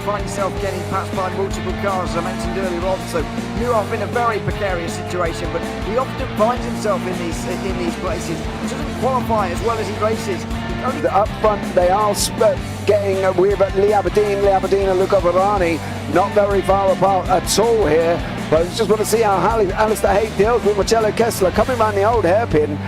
find yourself getting passed by multiple cars, as I mentioned earlier on. So you're off in a very precarious situation, but he often finds himself in these places. Doesn't qualify as well as he races. Up front, they are getting with Lee Aberdeen and Luca Ferrari, not very far apart at all here. But I just want to see how Alistair Haight deals with Marcello Kessler coming around the old hairpin.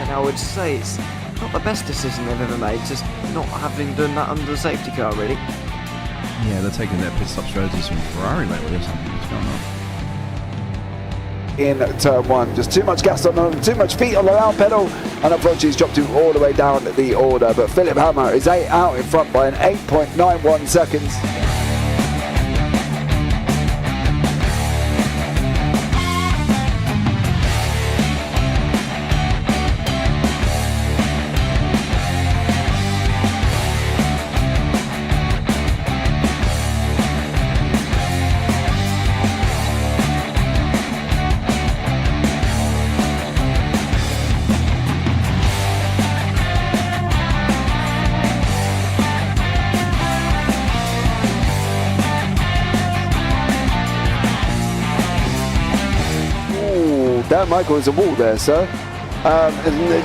I would say it's not the best decision they've ever made, just not having done that under the safety car, really. Yeah, they're taking their pit stop strategies from Ferrari lately or something. What's going on? In turn one, just too much gas on them, too much feet on the loud pedal, and unfortunately he's dropped him all the way down the order. But Philip Hammer is out in front by an 8.91 seconds. Dan Michael is a wall there, sir. And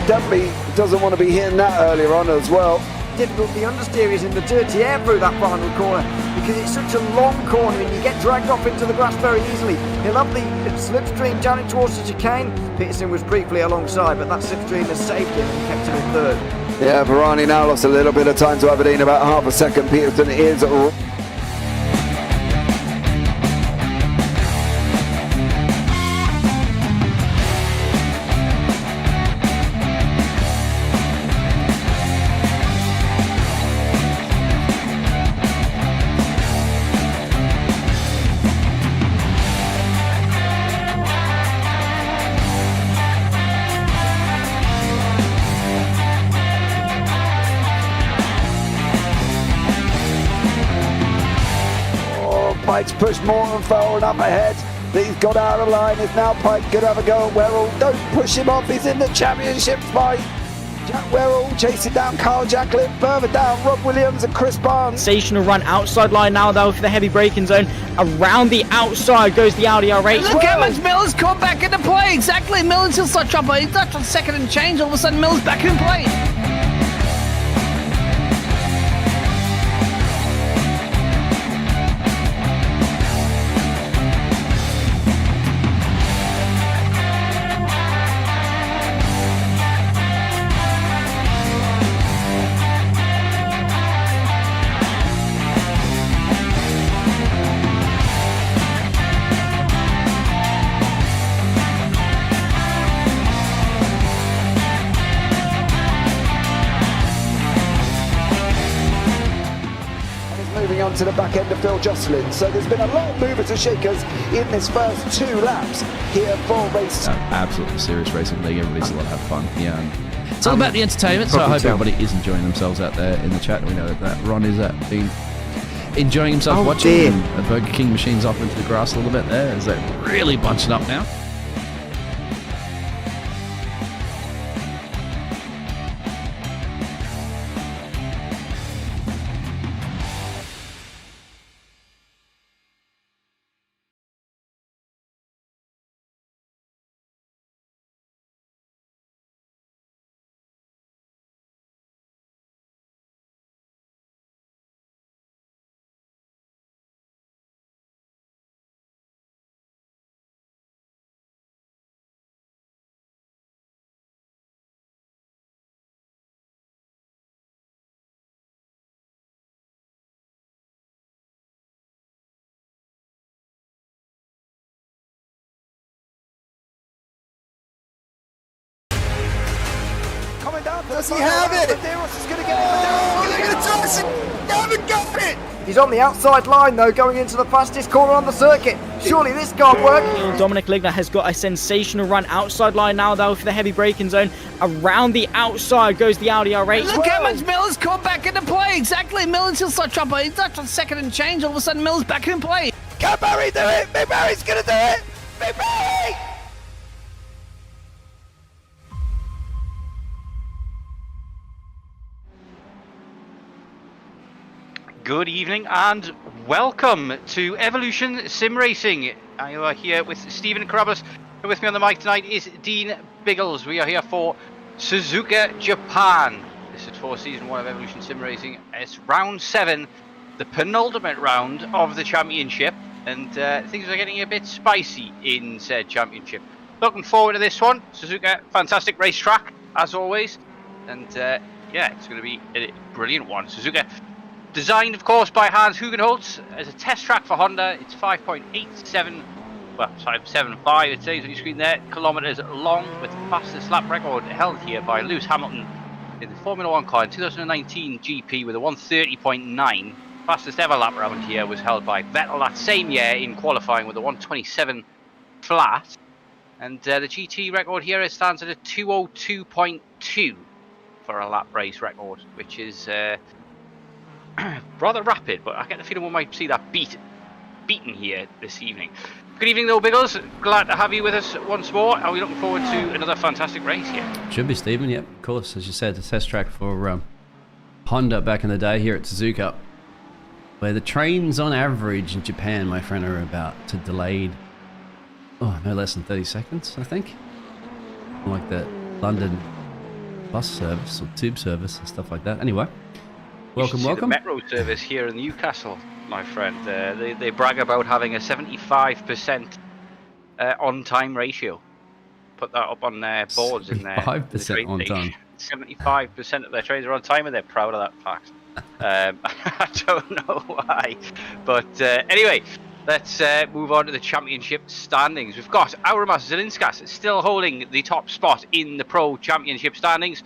definitely doesn't want to be hitting that earlier on as well. Difficult, the understeer is in the dirty air through that final corner because it's such a long corner and you get dragged off into the grass very easily. He'll have the slipstream down towards the chicane. Peterson was briefly alongside, but that slipstream has saved him and kept him in third. Yeah, Varani now lost a little bit of time to Aberdeen, about half a second. Peterson is Pike's pushed Morton forward up ahead. He's got out of line. Is now Pike going to have a go at Werrell? Don't push him off. He's in the championship fight. Jack Werrell chasing down Carl Jacklin. Further down, Rob Williams and Chris Barnes. Sensational run outside line now though for the heavy braking zone. Around the outside goes the Audi R8. Look how much Miller's come back into play. Exactly. Miller's still such up. He's not on second and change. All of a sudden Miller's back in play. Moving on to the back end of Phil Jocelyn. So there's been a lot of movers and shakers in this first 2 laps here for race. Absolutely serious racing league. Everybody's allowed to have fun. Yeah, and it's all about the entertainment. So I hope everybody is enjoying themselves out there in the chat. We know that Ron is enjoying himself watching. The Burger King machine's off into the grass a little bit there. Is that really bunching up now? Does he have it? Medeiros is going to get it. Medeiros is going to toss it. They haven't got it. He's on the outside line though, going into the fastest corner on the circuit. Surely this can't work. Dominic Ligner has got a sensational run outside line now though for the heavy braking zone. Around the outside goes the Audi R8. Look how much Miller's come back into play. Exactly. Miller's still such chopper. He's not on second and change. All of a sudden, Miller's back in play. Can Barry do it? Big Barry's going to do it. Big Barry. Good evening and welcome to Evolution Sim Racing. I am here with Stephen Karabelas, and with me on the mic tonight is Dean Biggles. We are here for Suzuka, Japan. This is for Season 1 of Evolution Sim Racing. It's round 7, the penultimate round of the championship, and things are getting a bit spicy in said championship. Looking forward to this one. Suzuka, fantastic racetrack, as always, and yeah, it's going to be a brilliant one. Suzuka, designed, of course, by Hans Hugenholtz as a test track for Honda. It's 5.87, well, 5.75, it says on your screen there, kilometres long, with the fastest lap record held here by Lewis Hamilton in the Formula 1 car in 2019 GP with a 130.9. Fastest ever lap round here was held by Vettel that same year in qualifying with a 127 flat. And the GT record here stands at a 202.2 for a lap race record, which is rather rapid, but I get the feeling we might see that beaten here this evening. Good evening though, Biggles. Glad to have you with us once more. Are we looking forward to another fantastic race here? Should be, Stephen. Yep, of course. As you said, the test track for Honda back in the day here at Suzuka, where the trains on average in Japan, my friend, are about to delayed, no less than 30 seconds, I think. Like the London bus service or tube service and stuff like that. Anyway. Welcome. The metro service here in Newcastle, my friend. They brag about having a 75% on-time ratio. Put that up on their boards in there. 5% on time. 75% of their trains are on time, and they're proud of that fact. I don't know why, but anyway, let's move on to the championship standings. We've got Auramas Zelinskas still holding the top spot in the Pro Championship standings.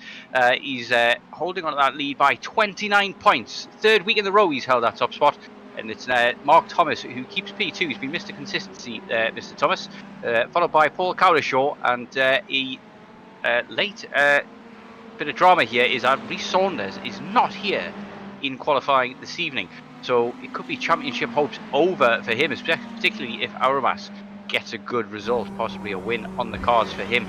He's holding on to that lead by 29 points. Third week in a row he's held that top spot. And it's Mark Thomas who keeps P2. He's been Mr. Consistency, Mr. Thomas. Followed by Paul Cowdershaw. And a late bit of drama here is that Rhys Saunders is not here in qualifying this evening. So it could be championship hopes over for him, particularly if Auramas gets a good result, possibly a win on the cards for him.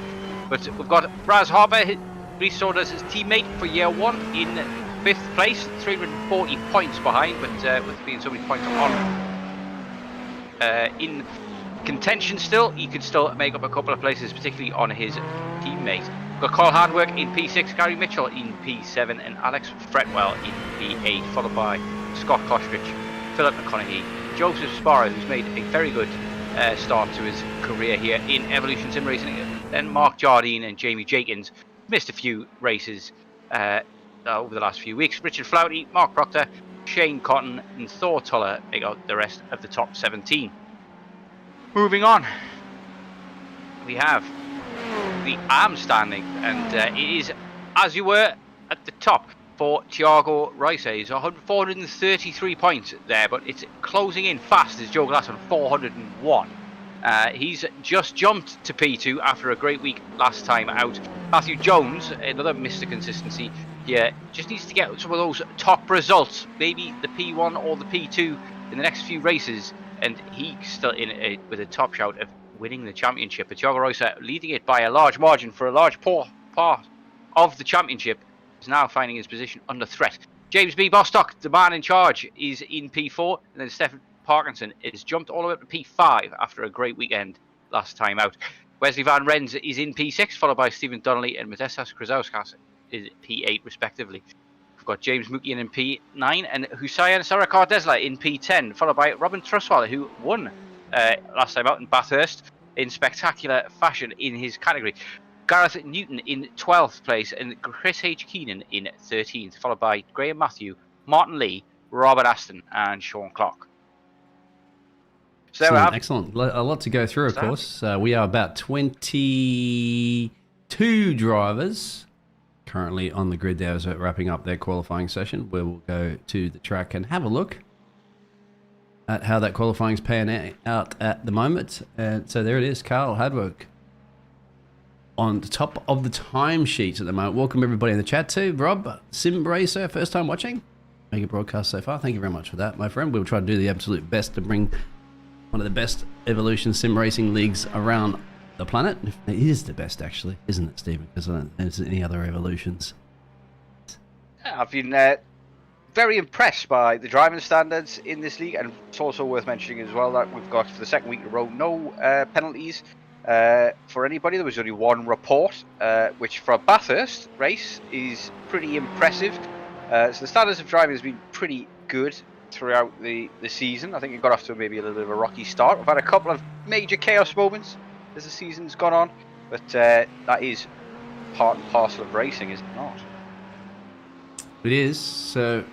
But we've got Braz Harper, Rhys Saunders' teammate for year 1 in 5th place, 340 points behind, but with being so many points on in contention still, he could still make up a couple of places, particularly on his teammate. We've got Carl Hardwork in P6, Gary Mitchell in P7, and Alex Fretwell in P8, followed by Scott Kostrich, Philip McConaughey, Joseph Sparrow, who's made a very good start to his career here in Evolution Sim Racing, then Mark Jardine and Jamie Jenkins missed a few races over the last few weeks. Richard Flouty, Mark Proctor, Shane Cotton and Thor Tuller make out the rest of the top 17. Moving on, we have the ARM standing, and it is as you were at the top for Thiago Reis. He's 433 points there, but it's closing in fast as Joe Glass on 401. He's just jumped to P2 after a great week last time out. Matthew Jones, another Mr. Consistency here, just needs to get some of those top results, maybe the P1 or the P2 in the next few races, and he's still in with a top shout of winning the championship. But Thiago Reis leading it by a large margin for a large part of the championship, is now finding his position under threat. James B. Bostock, the man in charge, is in P4, and then Stefan Parkinson is jumped all the way up to P5 after a great weekend last time out. Wesley Van Rens is in P6, followed by Stephen Donnelly and Modestas Krzauskas is P8 respectively. We've got James Mukian in P9 and Hussein Sarakar Desla in P10, followed by Robin Trustwell, who won last time out in Bathurst in spectacular fashion in his category. Gareth Newton in 12th place and Chris H. Keenan in 13th, followed by Graham Matthew, Martin Lee, Robert Aston and Sean Clark. So excellent. A lot to go through, of course. We are about 22 drivers currently on the grid there as they're wrapping up their qualifying session, where we'll go to the track and have a look at how that qualifying's panning out at the moment. And so there it is, Carl Hardwork on the top of the timesheets at the moment. Welcome everybody in the chat too. Rob, Sim Racer, first time watching. Mega broadcast so far. Thank you very much for that, my friend. We'll try to do the absolute best to bring one of the best evolution sim racing leagues around the planet. It is the best, actually, isn't it, Stephen? Because I don't think there's any other evolutions. I've been very impressed by the driving standards in this league, and it's also worth mentioning as well that we've got for the second week in a row no penalties for anybody. There was only one report, which for a Bathurst race is pretty impressive. So the standards of driving has been pretty good throughout the season. I think it got off to maybe a little bit of a rocky start. We've had a couple of major chaos moments as the season's gone on, but that is part and parcel of racing, is it not? It is. So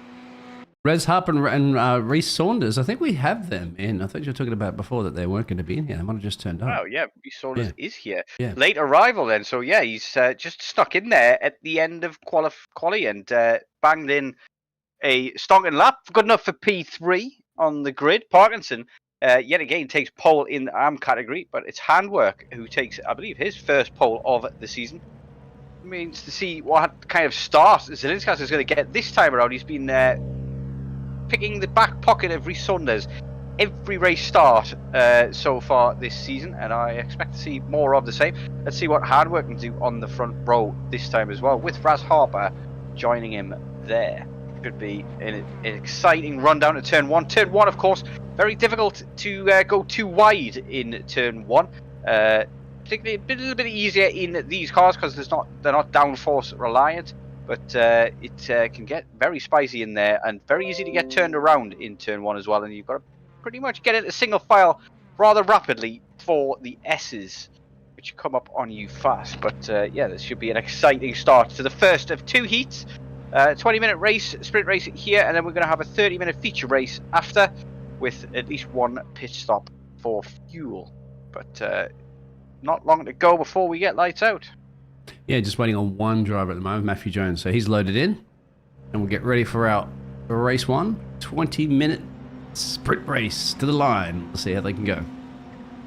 Rez Harper and Reece Saunders, I think we have them in. I thought you were talking about before that they weren't going to be in here. They might have just turned up. Oh, yeah, Reece Saunders is here. Yeah. Late arrival then, so yeah, he's just stuck in there at the end of quali and banged in a stonking lap. Good enough for P3 on the grid. Parkinson, yet again, takes pole in the arm category, but it's Handwork who takes, I believe, his first pole of the season. Means to see what kind of start Zelinskas is going to get this time around. He's been picking the back pocket of Reece Saunders every race start so far this season, and I expect to see more of the same. Let's see what Handwork can do on the front row this time as well, with Raz Harper joining him there. Could be an exciting run down to turn one. Turn one, of course, very difficult to go too wide in turn one. Particularly a little bit easier in these cars because they're not downforce reliant, but it can get very spicy in there and very easy to get turned around in turn one as well. And you've got to pretty much get into single file rather rapidly for the S's, which come up on you fast. But yeah, this should be an exciting start to the first of two heats. 20-minute race, sprint race here, and then we're going to have a 30-minute feature race after, with at least one pit stop for fuel. But not long to go before we get lights out. Yeah, just waiting on one driver at the moment, Matthew Jones. So he's loaded in, and we'll get ready for race one. 20-minute sprint race to the line. We'll see how they can go.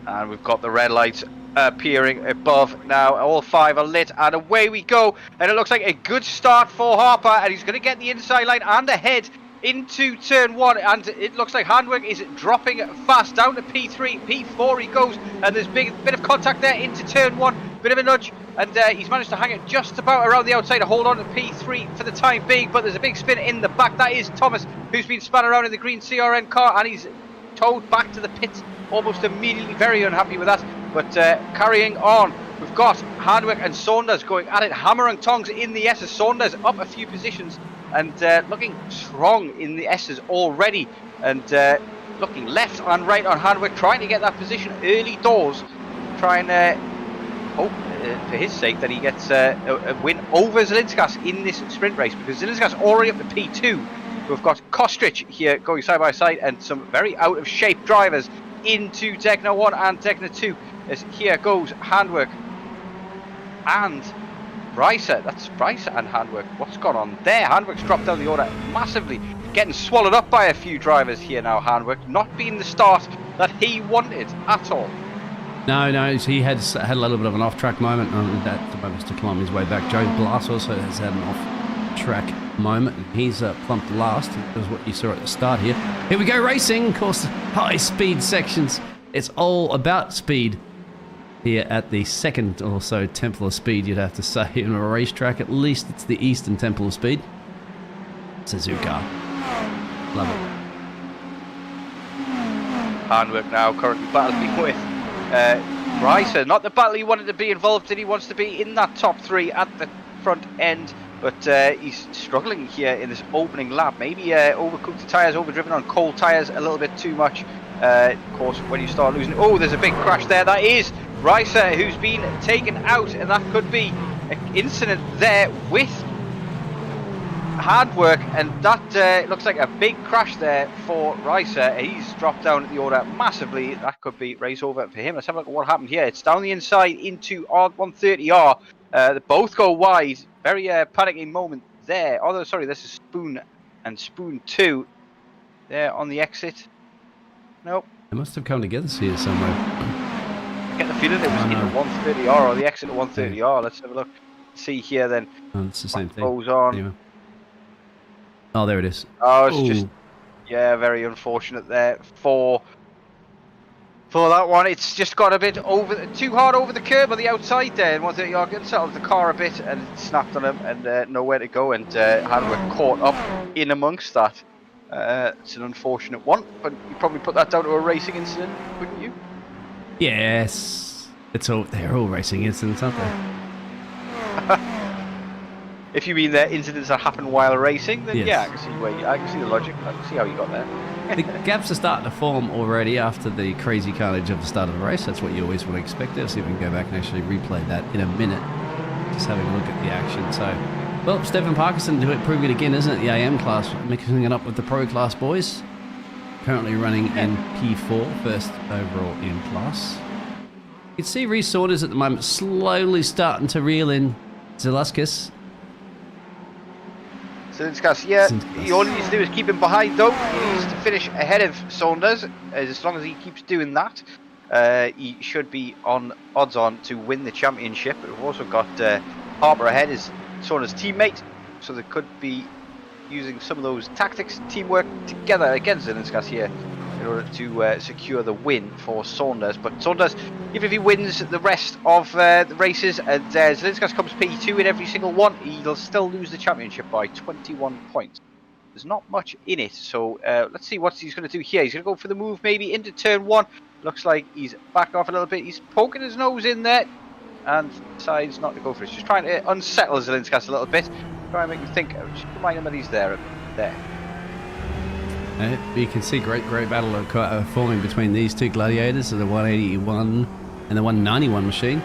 And we've got the red lights appearing above now. All five are lit, and away we go. And it looks like a good start for Harper, and he's going to get the inside line and ahead into turn one, and it looks like Handwork is dropping fast down to P3, P4 he goes, and there's bit of contact there into turn one, bit of a nudge, and he's managed to hang it just about around the outside to hold on to P3 for the time being, but there's a big spin in the back. That is Thomas, who's been spun around in the green CRN car, and he's towed back to the pits almost immediately. Very unhappy with that, but carrying on, we've got Handwork and Saunders going at it, hammer and tongs in the S's. Saunders up a few positions and looking strong in the S's already, and looking left and right on Handwork, trying to get that position early doors, trying to hope for his sake that he gets a win over Zelinskas in this sprint race, because Zelinskas already up to P2. We've got Kostrich here going side by side, and some very out of shape drivers into Degna 1 and Degna 2, as here goes Handwork and Brycer. That's Brycer and Handwork. What's gone on there? Handwork's dropped down the order massively, getting swallowed up by a few drivers here now. Handwork not being the start that he wanted at all. No, he had a little bit of an off-track moment, and that was to climb his way back. Joe Glass also has had an off-track moment, and he's plumped last. That was what you saw at the start here. Here we go, racing. Of course, high-speed sections. It's all about speed here at the second or so Temple of Speed, you'd have to say, in a racetrack. At least it's the Eastern Temple of Speed. Suzuka. Love it. Handwork now currently battling with Brycer. Not the battle he wanted to be involved in. He wants to be in that top three at the front end, but he's struggling here in this opening lap. Maybe overcooked the tyres, overdriven on cold tyres a little bit too much. Of course, when you start losing... Oh, there's a big crash there. That is Brycer who's been taken out, and that could be an incident there with Handwork, and that looks like a big crash there for Brycer. He's dropped down at the order massively. That could be race over for him. Let's have a look at what happened here. It's down the inside into R130R, They both go wide. Very panicking moment there. Although, sorry, this is Spoon and Spoon 2 there on the exit. Nope. They must have come together here somewhere. I get the feeling it was in the 130R or the exit of 130R. Let's have a look. See here then. Oh, it's the same thing. Goes on. Anyway. Oh, there it is. Oh, it's just, yeah, very unfortunate there for that one. It's just got a bit too hard over the curb on the outside there, and 130R gets out of the car a bit, and it snapped on him, and nowhere to go, and Hardwick caught up in amongst that. It's an unfortunate one, but you probably put that down to a racing incident, wouldn't you? Yes. They're all racing incidents, aren't they? If you mean there incidents that happen while racing, then yes. Yeah, I can see the logic. I can see how you got there. The gaps are starting to form already after the crazy carnage of the start of the race. That's what you always want to expect. Let's see if we can go back and actually replay that in a minute. Just having a look at the action. So, well, Stephen Parkinson proving it again, isn't it? The AM class, mixing it up with the Pro class boys. Currently running in P4, first overall in class. You can see Reece Saunders at the moment slowly starting to reel in Zalaskis. Zilinskas, yeah, all he needs to do is keep him behind though. He needs to finish ahead of Saunders. As long as he keeps doing that, he should be odds on to win the championship. But we've also got Harper ahead as Saunders' teammate, so they could be using some of those tactics and teamwork together against Zilinskas here in order to secure the win for Saunders. But Saunders, even if he wins the rest of the races and Zilinskas comes P2 in every single one, he'll still lose the championship by 21 points. There's not much in it, so let's see what he's going to do here. He's going to go for the move maybe into turn 1. Looks like he's backed off a little bit. He's poking his nose in there and decides not to go for it. He's just trying to unsettle Zilinskas a little bit. Try and make him think, just remind him that he's there. You can see great battle forming between these two gladiators of the 181 and the 191 machine.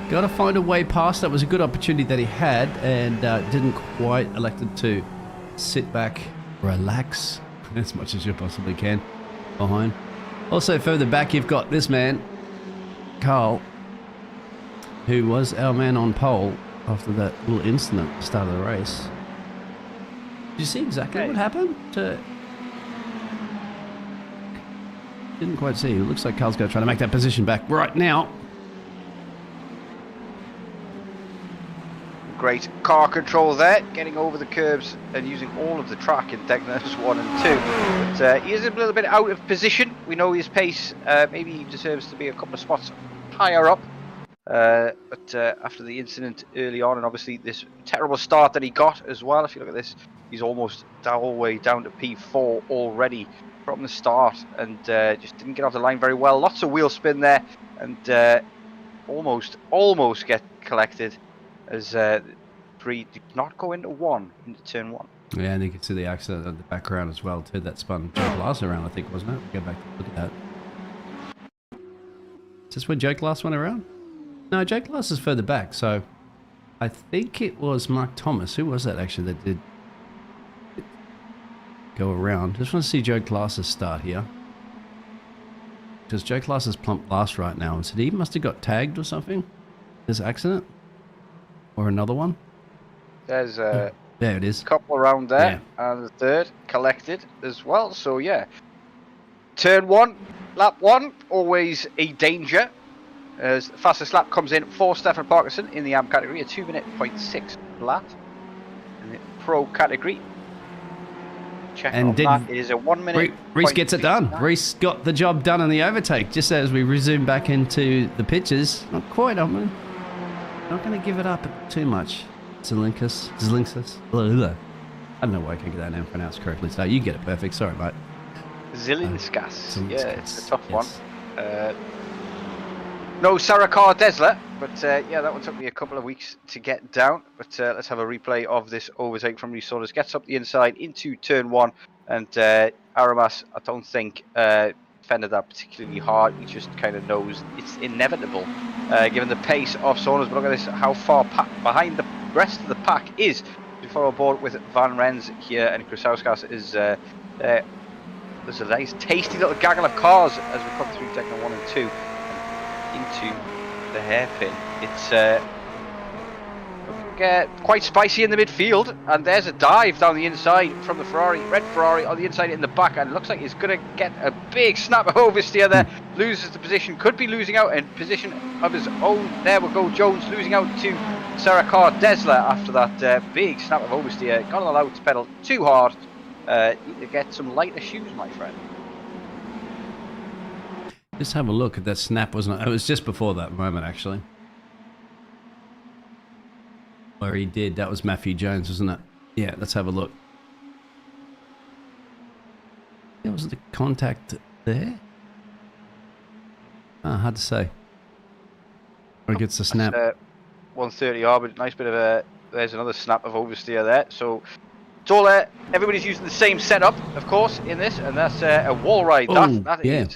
Got to find a way past. That was a good opportunity that he had, and didn't quite elected to sit back, relax as much as you possibly can behind. Also further back you've got this man, Carl, who was our man on pole after that little incident at the start of the race. Did you see exactly what happened? Didn't quite see. It looks like Carl's going to try to make that position back right now. Great car control there, getting over the curbs and using all of the track in Deckner's 1 and 2. But he is a little bit out of position. We know his pace, maybe he deserves to be a couple of spots higher up. But after the incident early on, and obviously this terrible start that he got as well, if you look at this, he's almost all the way down to P4 already from the start, and just didn't get off the line very well. Lots of wheel spin there, and almost get collected as 3 did not go into turn 1. Yeah, and you can see the accident in the background as well too. That spun Joe Glass around, I think, wasn't it? We'll go back and look at that. Is this where Joe Glass went around? No, Joe Glass is further back, so I think it was Mark Thomas. Who was that actually that did go around? Just want to see Joe Glass's start here. Because Joe Glass is plump last right now, and so he must have got tagged or something. This accident? Or another one? There's there it is. A couple around there, and the third collected as well. So yeah, turn 1, lap 1, always a danger. As the fastest lap comes in for Stephen Parkinson in the AM category, a 2:06 flat. In the Pro category, and it is a 1 minute. Reece gets it done. Reece got the job done in the overtake. Just as we resume back into the pitches, not quite. I'm not going to give it up too much. Zilinskas. I don't know why I can't get that name pronounced correctly. So you get it perfect. Sorry, mate. Zilinskas. Yeah, it's a tough one. No Sarakar Desler, but yeah, that one took me a couple of weeks to get down. But let's have a replay of this overtake from Reece Saunders. Gets up the inside into turn 1, and Aramas, I don't think defended that particularly hard. He just kind of knows it's inevitable, given the pace of Saunders. But look at this, how far behind the rest of the pack is. We follow aboard with Van Rens here, and Krasauskas is there's a nice tasty little gaggle of cars as we come through Techno 1 and 2 into the hairpin. It's quite spicy in the midfield, and there's a dive down the inside from the Ferrari, red Ferrari on the inside in the back, and it looks like he's going to get a big snap of oversteer there. Loses the position, could be losing out in position of his own. There we go, Jones losing out to Karabelas after that big snap of oversteer. Not allowed to pedal too hard. Need to get some lighter shoes, my friend. Just have a look at that snap, wasn't it? It was just before that moment, actually. Where he did, that was Matthew Jones, wasn't it? Yeah, let's have a look. There was the contact there? Hard to say. Or he gets the snap. 130R, but nice bit of a... There's another snap of oversteer there. So, it's all... everybody's using the same setup, of course, in this, and that's a wall ride. That is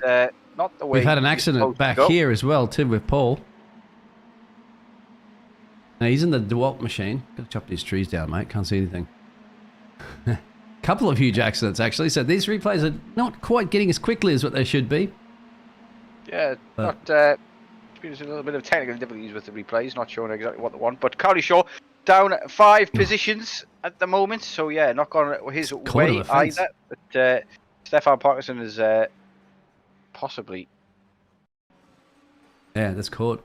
not the way... We've had an accident back here as well, too, with Paul. Now, he's in the DeWalt machine. Gotta chop these trees down, mate. Can't see anything. Couple of huge accidents, actually. So these replays are not quite getting as quickly as what they should be. Yeah, there's a little bit of technical difficulties with the replays, not showing exactly what they want. But Cowlishaw down 5 positions at the moment, so yeah, not gone his way either. But Stefan Parkinson is possibly. Yeah, that's caught.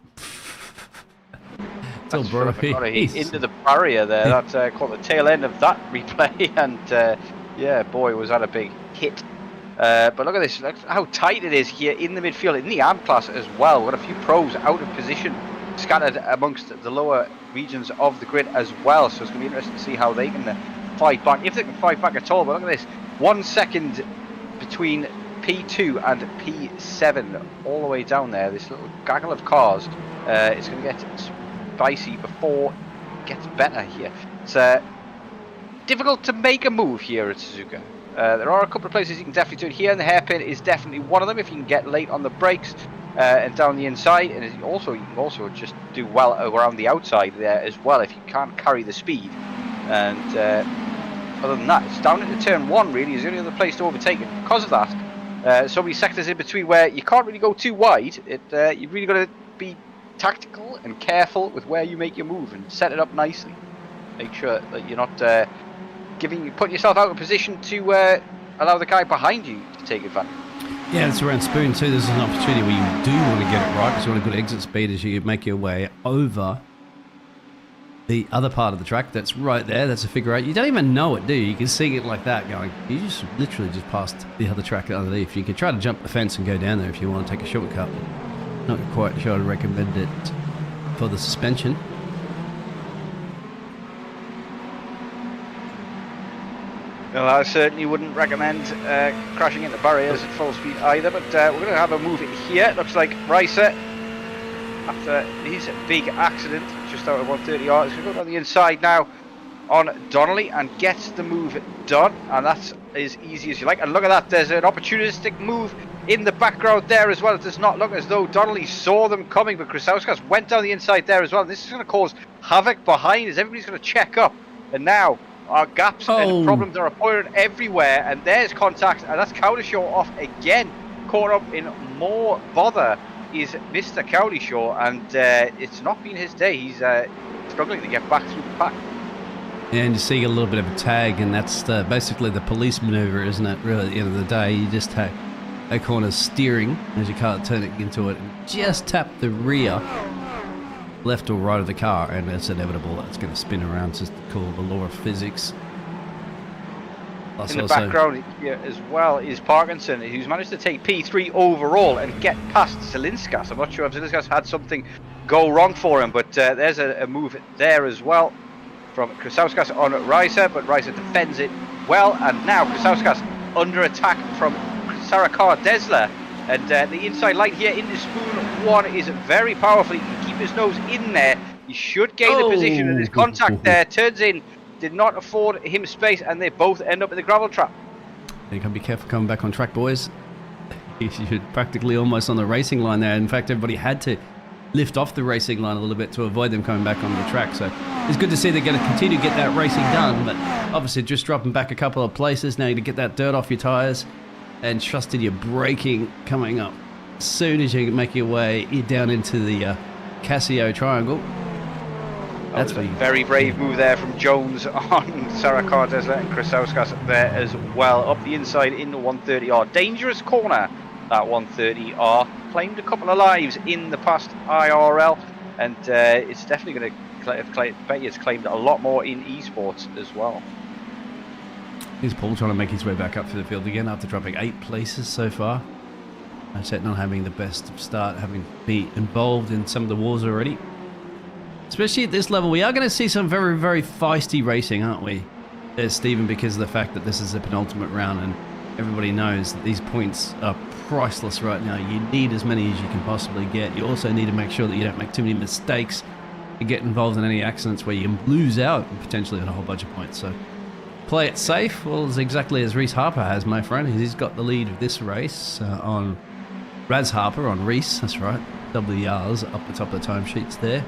Into the barrier there. That's caught the tail end of that replay, and yeah, boy, was that a big hit. But look at this, look how tight it is here in the midfield, in the AM class as well. We've got a few pros out of position, scattered amongst the lower regions of the grid as well. So it's going to be interesting to see how they can fight back, if they can fight back at all. But look at this, 1 second between P2 and P7, all the way down there. This little gaggle of cars. It's going to get spicy before it gets better here. It's difficult to make a move here at Suzuka. There are a couple of places you can definitely do it here, and the hairpin is definitely one of them if you can get late on the brakes and down the inside. And you can also just do well around the outside there as well if you can't carry the speed. And other than that, it's down into turn 1 really is the only other place to overtake it. Because of that, so many sectors in between where you can't really go too wide. You've really got to be tactical and careful with where you make your move and set it up nicely. Make sure that you're not putting yourself out of position to allow the guy behind you to take advantage. Yeah, it's around Spoon too. There's an opportunity where you do want to get it right because you want a good exit speed as you make your way over the other part of the track. That's right there. That's a figure 8. You don't even know it, do you? You can see it like that going. You just literally just passed the other track underneath. You could try to jump the fence and go down there if you want to take a shortcut. Not quite sure I'd recommend it for the suspension. Well, I certainly wouldn't recommend crashing into barriers at full speed either, but we're going to have a move here. It looks like Ricer, after his big accident, just out of 130 yards, is going to go down the inside now on Donnelly and gets the move done, and that's as easy as you like. And look at that, there's an opportunistic move in the background there as well. It does not look as though Donnelly saw them coming, but Krasauskas went down the inside there as well. This is going to cause havoc behind as everybody's going to check up, and now our gaps and problems are appearing everywhere, and there's contact, and that's Cowlishaw off again. Caught up in more bother is Mr. Cowlishaw, and it's not been his day. He's struggling to get back through the pack. And you see a little bit of a tag, and that's basically the police maneuver, isn't it? Really, at the end of the day, you just take a corner steering as you can't turn it into it, and just tap the rear, left or right of the car, and it's inevitable that it's going to spin around. It's just called the law of physics. Plus in the background here as well is Parkinson, who's managed to take P3 overall and get past Zelinskas. I'm not sure if Zelinskas had something go wrong for him, but there's a move there as well from Krasauskas on Ricer, but Ricer defends it well, and now Krasauskas under attack from Sarakar Desler, and the inside line here into Spoon 1 is very powerful. He can keep his nose in there. He should gain the position, and his contact there turns in, did not afford him space, and they both end up in the gravel trap. You can be careful coming back on track, boys. You're practically almost on the racing line there. In fact, everybody had to lift off the racing line a little bit to avoid them coming back on the track. So it's good to see they're going to continue to get that racing done, but obviously just dropping back a couple of places now to get that dirt off your tyres and trust in your braking coming up. As soon as you make your way down into the Casio triangle, That's a very brave move there from Jones on Sarah Cardesler and Chris Sauskas there as well. Up the inside in the 130R. Dangerous corner, that 130R. Claimed a couple of lives in the past IRL, and it's definitely going to bet you it's claimed a lot more in esports as well. Here's Paul trying to make his way back up to the field again after dropping 8 places so far. Set not having the best start, having been involved in some of the wars already. Especially at this level, we are going to see some very, very feisty racing, aren't we, Stephen, because of the fact that this is the penultimate round and everybody knows that these points are priceless right now. You need as many as you can possibly get. You also need to make sure that you don't make too many mistakes and get involved in any accidents where you lose out and potentially on a whole bunch of points. So play it safe. Well, it's exactly as Reese Harper has, my friend. He's got the lead of this race on Raz Harper on Reese. That's right. WRs up the top of the timesheets there.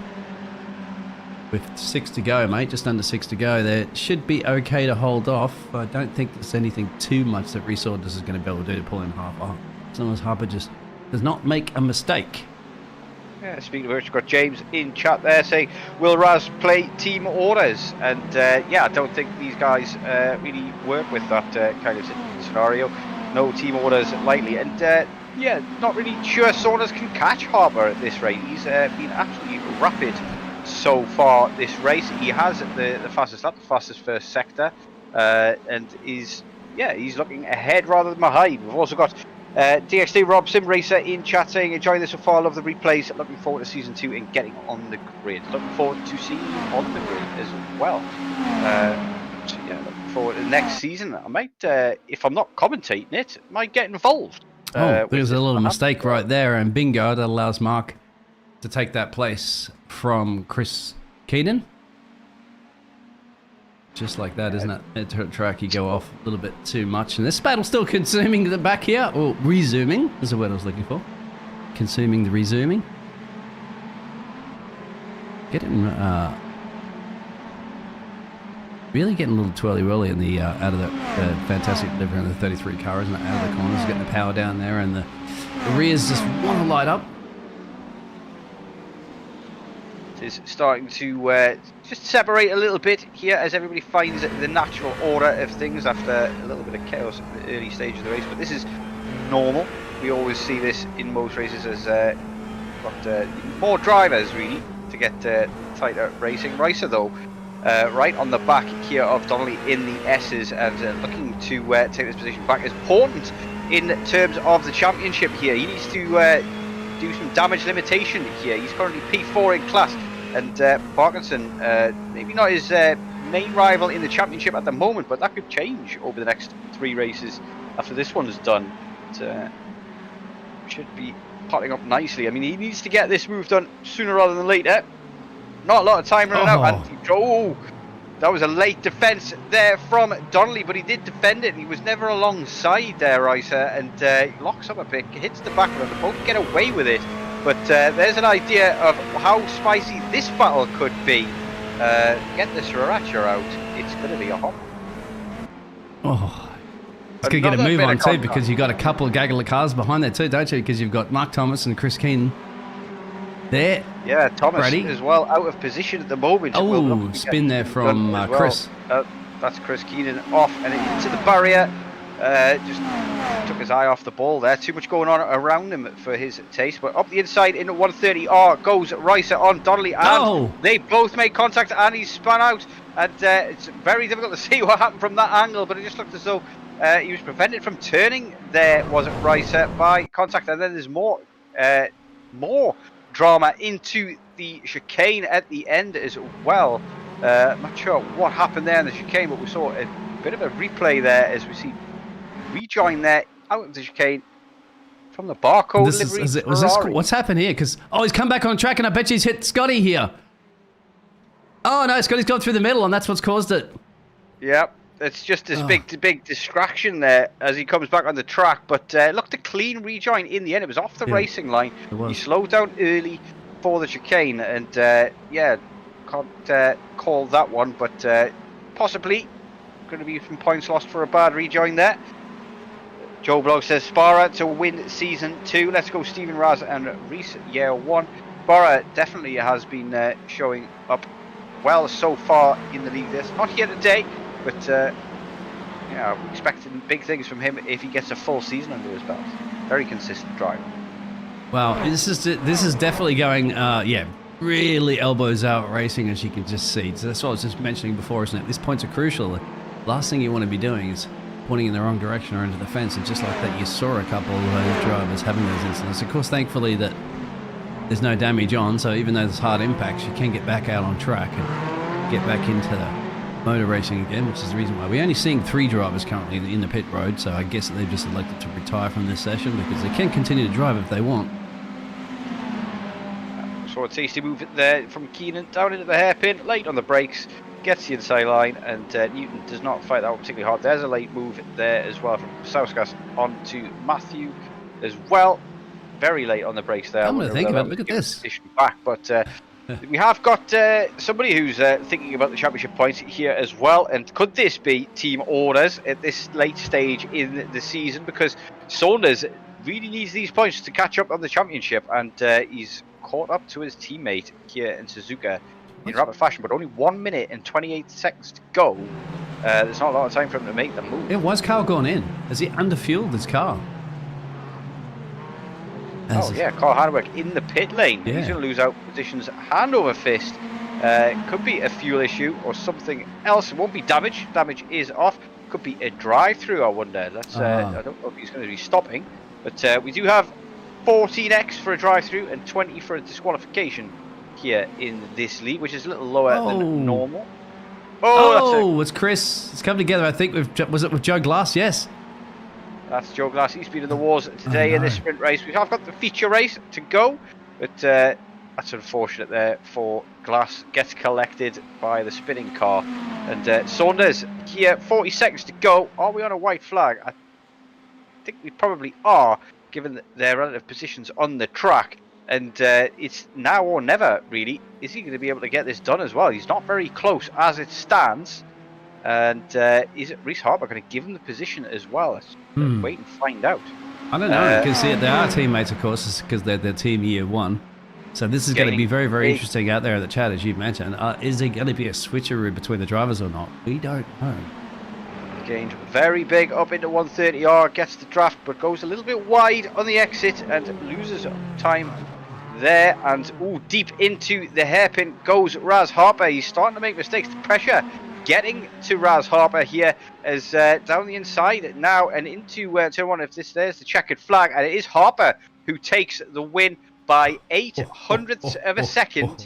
With 6 to go, mate, just under 6 to go, there should be okay to hold off. I don't think there's anything too much that Reese Orders is going to be able to do to pull him Harper. As long as Harper just does not make a mistake. Yeah, speaking of which, we've got James in chat there saying, will Raz play team orders? And yeah, I don't think these guys really work with that kind of scenario. No team orders lightly. And yeah, not really sure Saunders can catch Harper at this rate. He's been absolutely rapid so far this race. He has the fastest lap, the fastest first sector, and he's looking ahead rather than behind. We've also got DXD Rob Sim Racer in chat saying, enjoying this so far, love the replays, looking forward to season 2 and getting on the grid. Looking forward to seeing you on the grid as well. So yeah, looking forward to the next season. I might, if I'm not commentating it, might get involved. There's a little mistake right there, and bingo, that allows Mark to take that place from Chris Keenan. Just like that, isn't it? At track, you go off a little bit too much. And this battle's still consuming the back here, or resuming, is the word I was looking for. Consuming the resuming. Really getting a little twirly-whirly in the out of the fantastic delivery on the 33 car, isn't it? Out of the corners, getting the power down there, and the rears just want to light up. Is starting to just separate a little bit here as everybody finds the natural order of things after a little bit of chaos at the early stage of the race. But this is normal. We always see this in most races as got more drivers really to get tighter racing. Ricer though, right on the back here of Donnelly in the S's and looking to take this position back is important in terms of the championship here. He needs to do some damage limitation here. He's currently P4 in class, and Parkinson, maybe not his main rival in the championship at the moment, but that could change over the next 3 races after this one is done. It should be potting up nicely. I mean, he needs to get this move done sooner rather than later. Not a lot of time running out. And, that was a late defense there from Donnelly, but he did defend it. He was never alongside there, Ricer, and he locks up a bit, hits the back of the boat, get away with it. But there's an idea of how spicy this battle could be. Get the Sriracha out. It's going to be a hot. Oh, it's going to get a move on too, because you've got a couple of gaggle of cars behind there too, don't you? Because you've got Mark Thomas and Chris Keenan there. Yeah, Thomas Brady as well, out of position at the moment. Oh, spin there from Chris. That's Chris Keenan off and into the barrier. Just took his eye off the ball there. Too much going on around him for his taste. But up the inside in 130R goes Ricer on Donnelly, and they both make contact, and he's spun out. And it's very difficult to see what happened from that angle, but it just looked as though he was prevented from turning. There wasn't Ricer by contact, and then there's more drama into the chicane at the end as well. I'm not sure what happened there in the chicane, but we saw a bit of a replay there as we see rejoin there out of the chicane from the barcode livery. What's happened here? Because he's come back on track, and I bet he's hit Scotty here. Oh no, Scotty's gone through the middle, and that's what's caused it. Yep, it's just this big distraction there as he comes back on the track. But looked a clean rejoin in the end. It was off the racing line. He slowed down early for the chicane, and can't call that one, but possibly going to be some points lost for a bad rejoin there. Joe Blog says Sparrow to win season 2. Let's go Stephen Raz and Reese year 1. Sparrow definitely has been showing up well so far in the league. This not here today, but yeah, I'm expecting big things from him if he gets a full season under his belt. Very consistent driver. Well, this is definitely going, really elbows out racing, as you can just see. So that's what I was just mentioning before, isn't it? These points are crucial. The last thing you want to be doing is pointing in the wrong direction or into the fence, and just like that, you saw a couple of those drivers having those incidents. Of course, thankfully, that there's no damage on, so even though there's hard impacts, you can get back out on track and get back into motor racing again, which is the reason why we're only seeing 3 drivers currently in the pit road. So I guess that they've just elected to retire from this session because they can continue to drive if they want. So a tasty move there from Keenan down into the hairpin, late on the brakes, gets the inside line, and Newton does not fight that one particularly hard. There's a late move there as well from Sauskas onto Matthew as well. Very late on the brakes there. I'm going to think about it. Look at this. Back, but we have got somebody who's thinking about the championship points here as well. And could this be team orders at this late stage in the season? Because Saunders really needs these points to catch up on the championship, and he's caught up to his teammate here in Suzuka in rapid fashion, but only 1 minute and 28 seconds to go. There's not a lot of time for him to make the move. Yeah, why's Carl gone in? Has he underfueled his car? Carl Hardwick in the pit lane. Yeah. He's going to lose out positions hand over fist. Could be a fuel issue or something else. It won't be damage. Damage is off. Could be a drive-through, I wonder. That's I don't know if he's going to be stopping. But we do have 14x for a drive-through and 20 for a disqualification here in this league, which is a little lower than normal. It's Chris. It's come together. I think was it with Joe Glass? Yes. That's Joe Glass. He's been in the wars today in this sprint race. We have got the feature race to go, but that's unfortunate there for Glass. Gets collected by the spinning car. And Saunders here, 40 seconds to go. Are we on a white flag? I think we probably are, given their relative positions on the track. And it's now or never, really. Is he going to be able to get this done as well? He's not very close as it stands. And is it Reese Harper going to give him the position as well? Let's wait and find out. I don't know, because they are teammates, of course, because they're team year 1. So this is going to be very, very interesting out there in the chat, as you mentioned. Is there going to be a switcheroo between the drivers or not? We don't know. Gained very big up into 130R, gets the draft, but goes a little bit wide on the exit and loses time there. And deep into the hairpin goes Raz Harper. He's starting to make mistakes. The pressure getting to Raz Harper here as down the inside now and into turn 1. If there's the checkered flag, and it is Harper who takes the win by 0.08 of a second.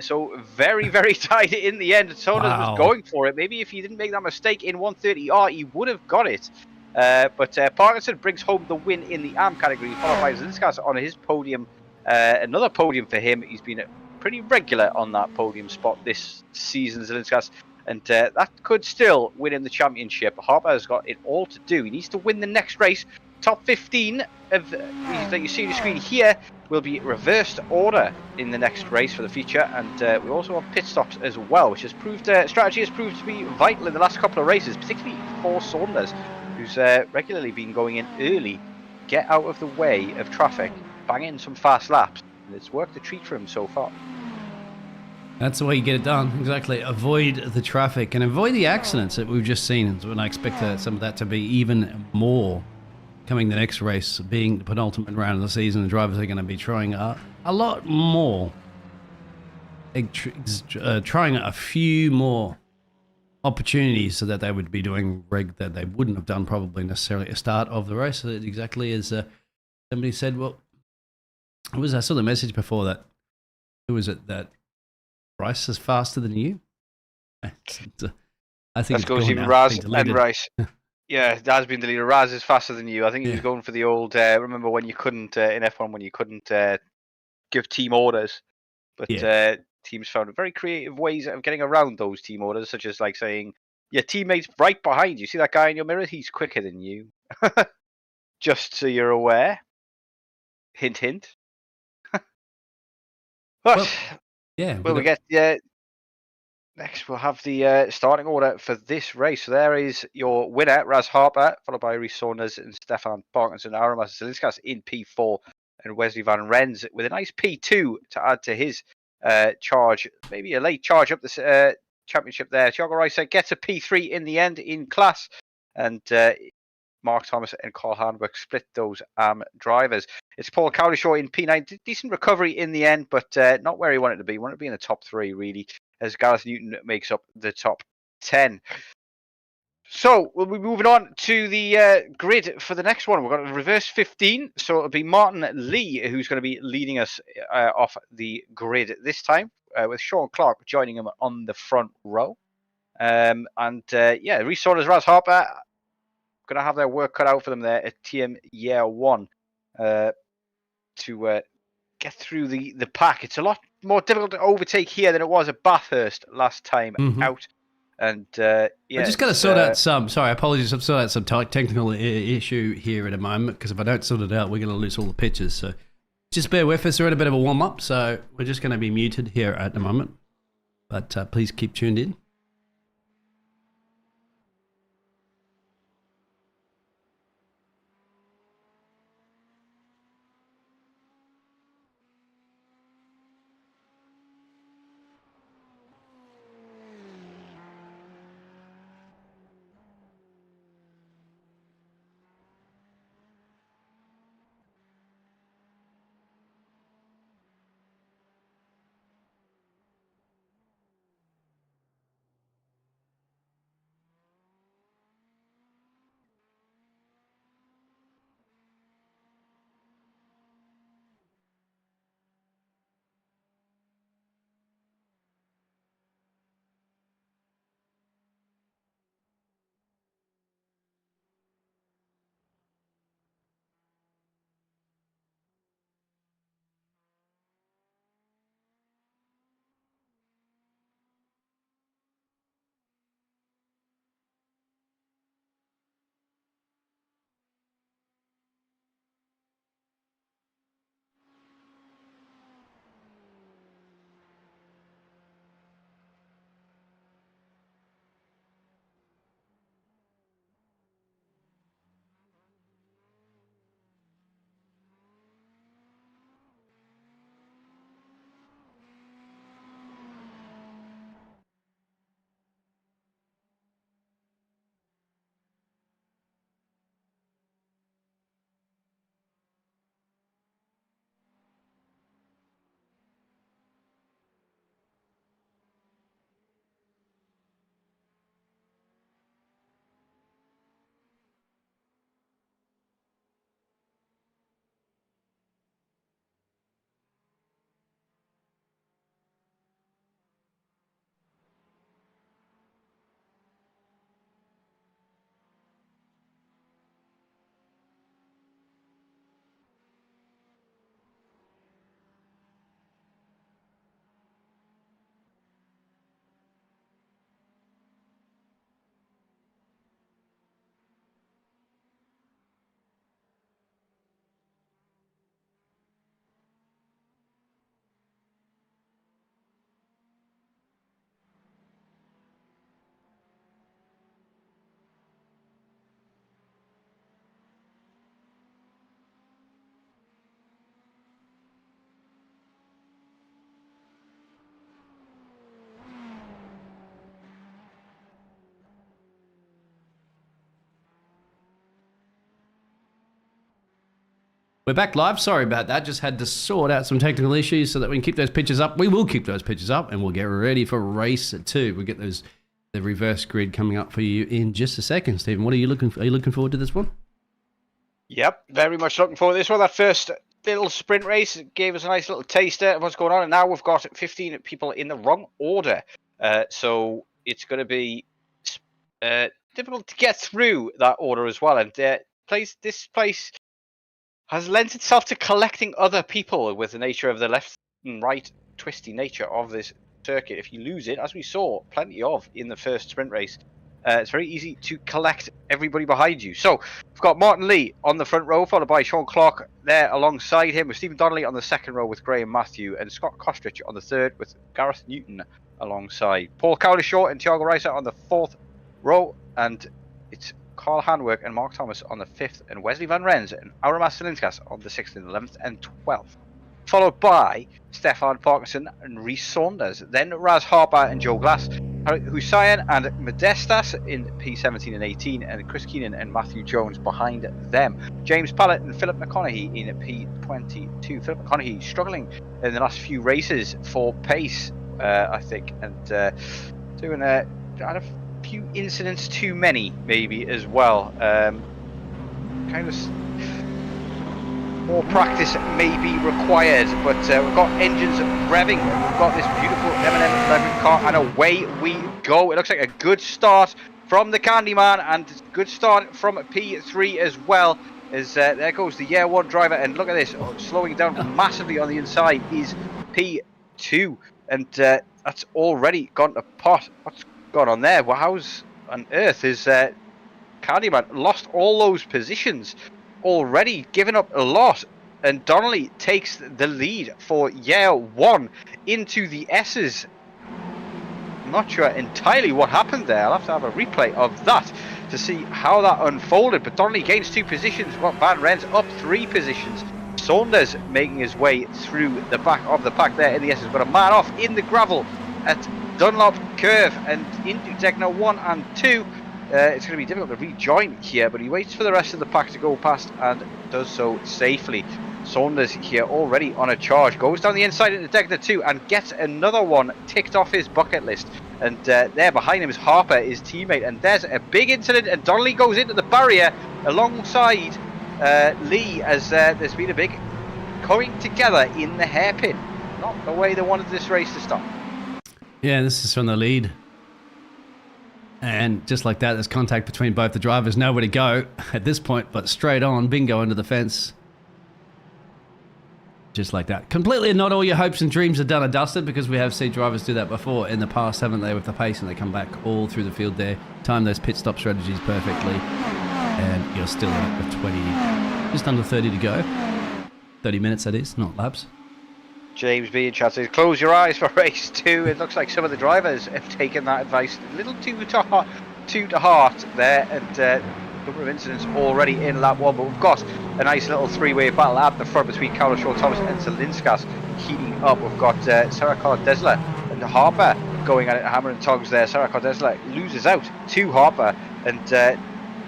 So very, very tight in the end. Saunders was going for it. Maybe if he didn't make that mistake in 130R, he would have got it. But Parkinson brings home the win in the ARM category, followed by Zelinskas on his podium. Another podium for him. He's been pretty regular on that podium spot this season, Zelinskas. And that could still win him the championship. Harper has got it all to do. He needs to win the next race. Top 15 of that you see on the screen here will be reversed order in the next race for the feature. And we also have pit stops as well, which has proved strategy has proved to be vital in the last couple of races, particularly for Saunders, who's regularly been going in early, get out of the way of traffic, bang in some fast laps. And it's worked a treat for him so far. That's the way you get it done. Exactly. Avoid the traffic and avoid the accidents that we've just seen. And I expect some of that to be even more coming the next race, being the penultimate round of the season. The drivers are going to be trying a lot more, trying a few more opportunities so that they would be doing that they wouldn't have done probably necessarily at the start of the race. So exactly as somebody said, well, I saw the message before that, who was it, that Rice is faster than you? I think that goes even Raz and Rice. Yeah, it has been deleted. Raz is faster than you. I think he was going for the old. Remember when you couldn't in F1 when you couldn't give team orders, but teams found very creative ways of getting around those team orders, such as like saying your teammate's right behind you. See that guy in your mirror? He's quicker than you. Just so you're aware. Hint, hint. But we get next we'll have the starting order for this race. So there is your winner, Raz Harper, followed by Reece Saunders and Stefan Parkinson, Aramas Zelinskas in P4, and Wesley Van Rens with a nice P2 to add to his charge, maybe a late charge up this championship there. Thiago Reis gets a P3 in the end in class, and Mark Thomas and Carl Handwerk split those drivers. It's Paul Cowdershaw in P9. Decent recovery in the end, but not where he wanted to be. He wanted to be in the top 3, really, as Gareth Newton makes up the top 10. So we'll be moving on to the grid for the next one. We've got a reverse 15, so it'll be Martin Lee who's going to be leading us off the grid this time, with Sean Clark joining him on the front row. Yeah, Reece Saunders, Raz Harper going to have their work cut out for them there at Team Year 1 to get through the pack. It's a lot more difficult to overtake here than it was at Bathurst last time out. And yeah, I just got to sort out some. Sorry, apologies. I've sorted out some technical issue here in a moment, because if I don't sort it out, we're going to lose all the pictures. So just bear with us. We're in a bit of a warm up, so we're just going to be muted here at the moment. But please keep tuned in. We're back live. Sorry about that. Just had to sort out some technical issues so that we can keep those pictures up. We will keep those pictures up, and we'll get ready for race 2. We'll get the reverse grid coming up for you in just a second. Stephen, what are you looking for? Are you looking forward to this one? Yep, very much looking forward to this one. That first little sprint race gave us a nice little taster of what's going on, and now we've got 15 people in the wrong order. So it's going to be difficult to get through that order as well. And this place has lent itself to collecting other people with the nature of the left and right twisty nature of this circuit. If you lose it, as we saw plenty of in the first sprint race, it's very easy to collect everybody behind you. So we've got Martin Lee on the front row, followed by Sean Clark there alongside him, with Stephen Donnelly on the second row with Graham Matthew, and Scott Kostrich on the third with Gareth Newton alongside. Paul Cowdershaw and Thiago Reis on the fourth row, and it's Carl Handwerk and Mark Thomas on the 5th, and Wesley Van Rens and Auramas Salinskas on the 6th and 11th and 12th. followed by Stefan Parkinson and Rhys Saunders. Then Raz Harper and Joe Glass, Hussein and Modestas in P17 and 18, and Chris Keenan and Matthew Jones behind them. James Pallett and Philip McConaughey in P22. Philip McConaughey struggling in the last few races for pace, I think, and doing had a few incidents too many, maybe, as well. Kind of more practice may be required, but we've got engines revving. We've got this beautiful M&M 11 car, and away we go. It looks like a good start from the Candyman, and a good start from P3 as well. As there goes the Year 1 driver, and look at this, slowing down massively on the inside is P2, and that's already gone to pot. What's gone on there? Well, how's on earth is Candyman lost all those positions? Already given up a lot, and Donnelly takes the lead for Year 1 into the S's. I'm not sure entirely what happened there. I'll have to have a replay of that to see how that unfolded, but Donnelly gains 2 positions. We've got Van Ren's up 3 positions. Saunders making his way through the back of the pack there in the S's. We've got a man off in the gravel at Dunlop Curve and into Degner 1 and 2. It's going to be difficult to rejoin here, but he waits for the rest of the pack to go past and does so safely. Saunders here already on a charge, goes down the inside into Degner 2 and gets another one ticked off his bucket list. And there behind him is Harper, his teammate, and there's a big incident, and Donnelly goes into the barrier alongside Lee, as there's been a big coming together in the hairpin. Not the way they wanted this race to start. Yeah, this is from the lead. And just like that, there's contact between both the drivers. Nowhere to go at this point, but straight on, bingo into the fence. Just like that. Completely not all your hopes and dreams are done and dusted, because we have seen drivers do that before in the past, haven't they, with the pace, and they come back all through the field there, time those pit stop strategies perfectly, and you're still in it with 20, just under 30 to go. 30 minutes, that is, not laps. James B in chat says, close your eyes for race 2. It looks like some of the drivers have taken that advice a little too to heart there, and a couple of incidents already in lap 1, but we've got a nice little 3-way battle at the front between Cowlishaw, Thomas and Zelinskas heating up. We've got Sarah Cardesla and Harper going at it, hammer and tongs there. Sarah Cardesla loses out to Harper, and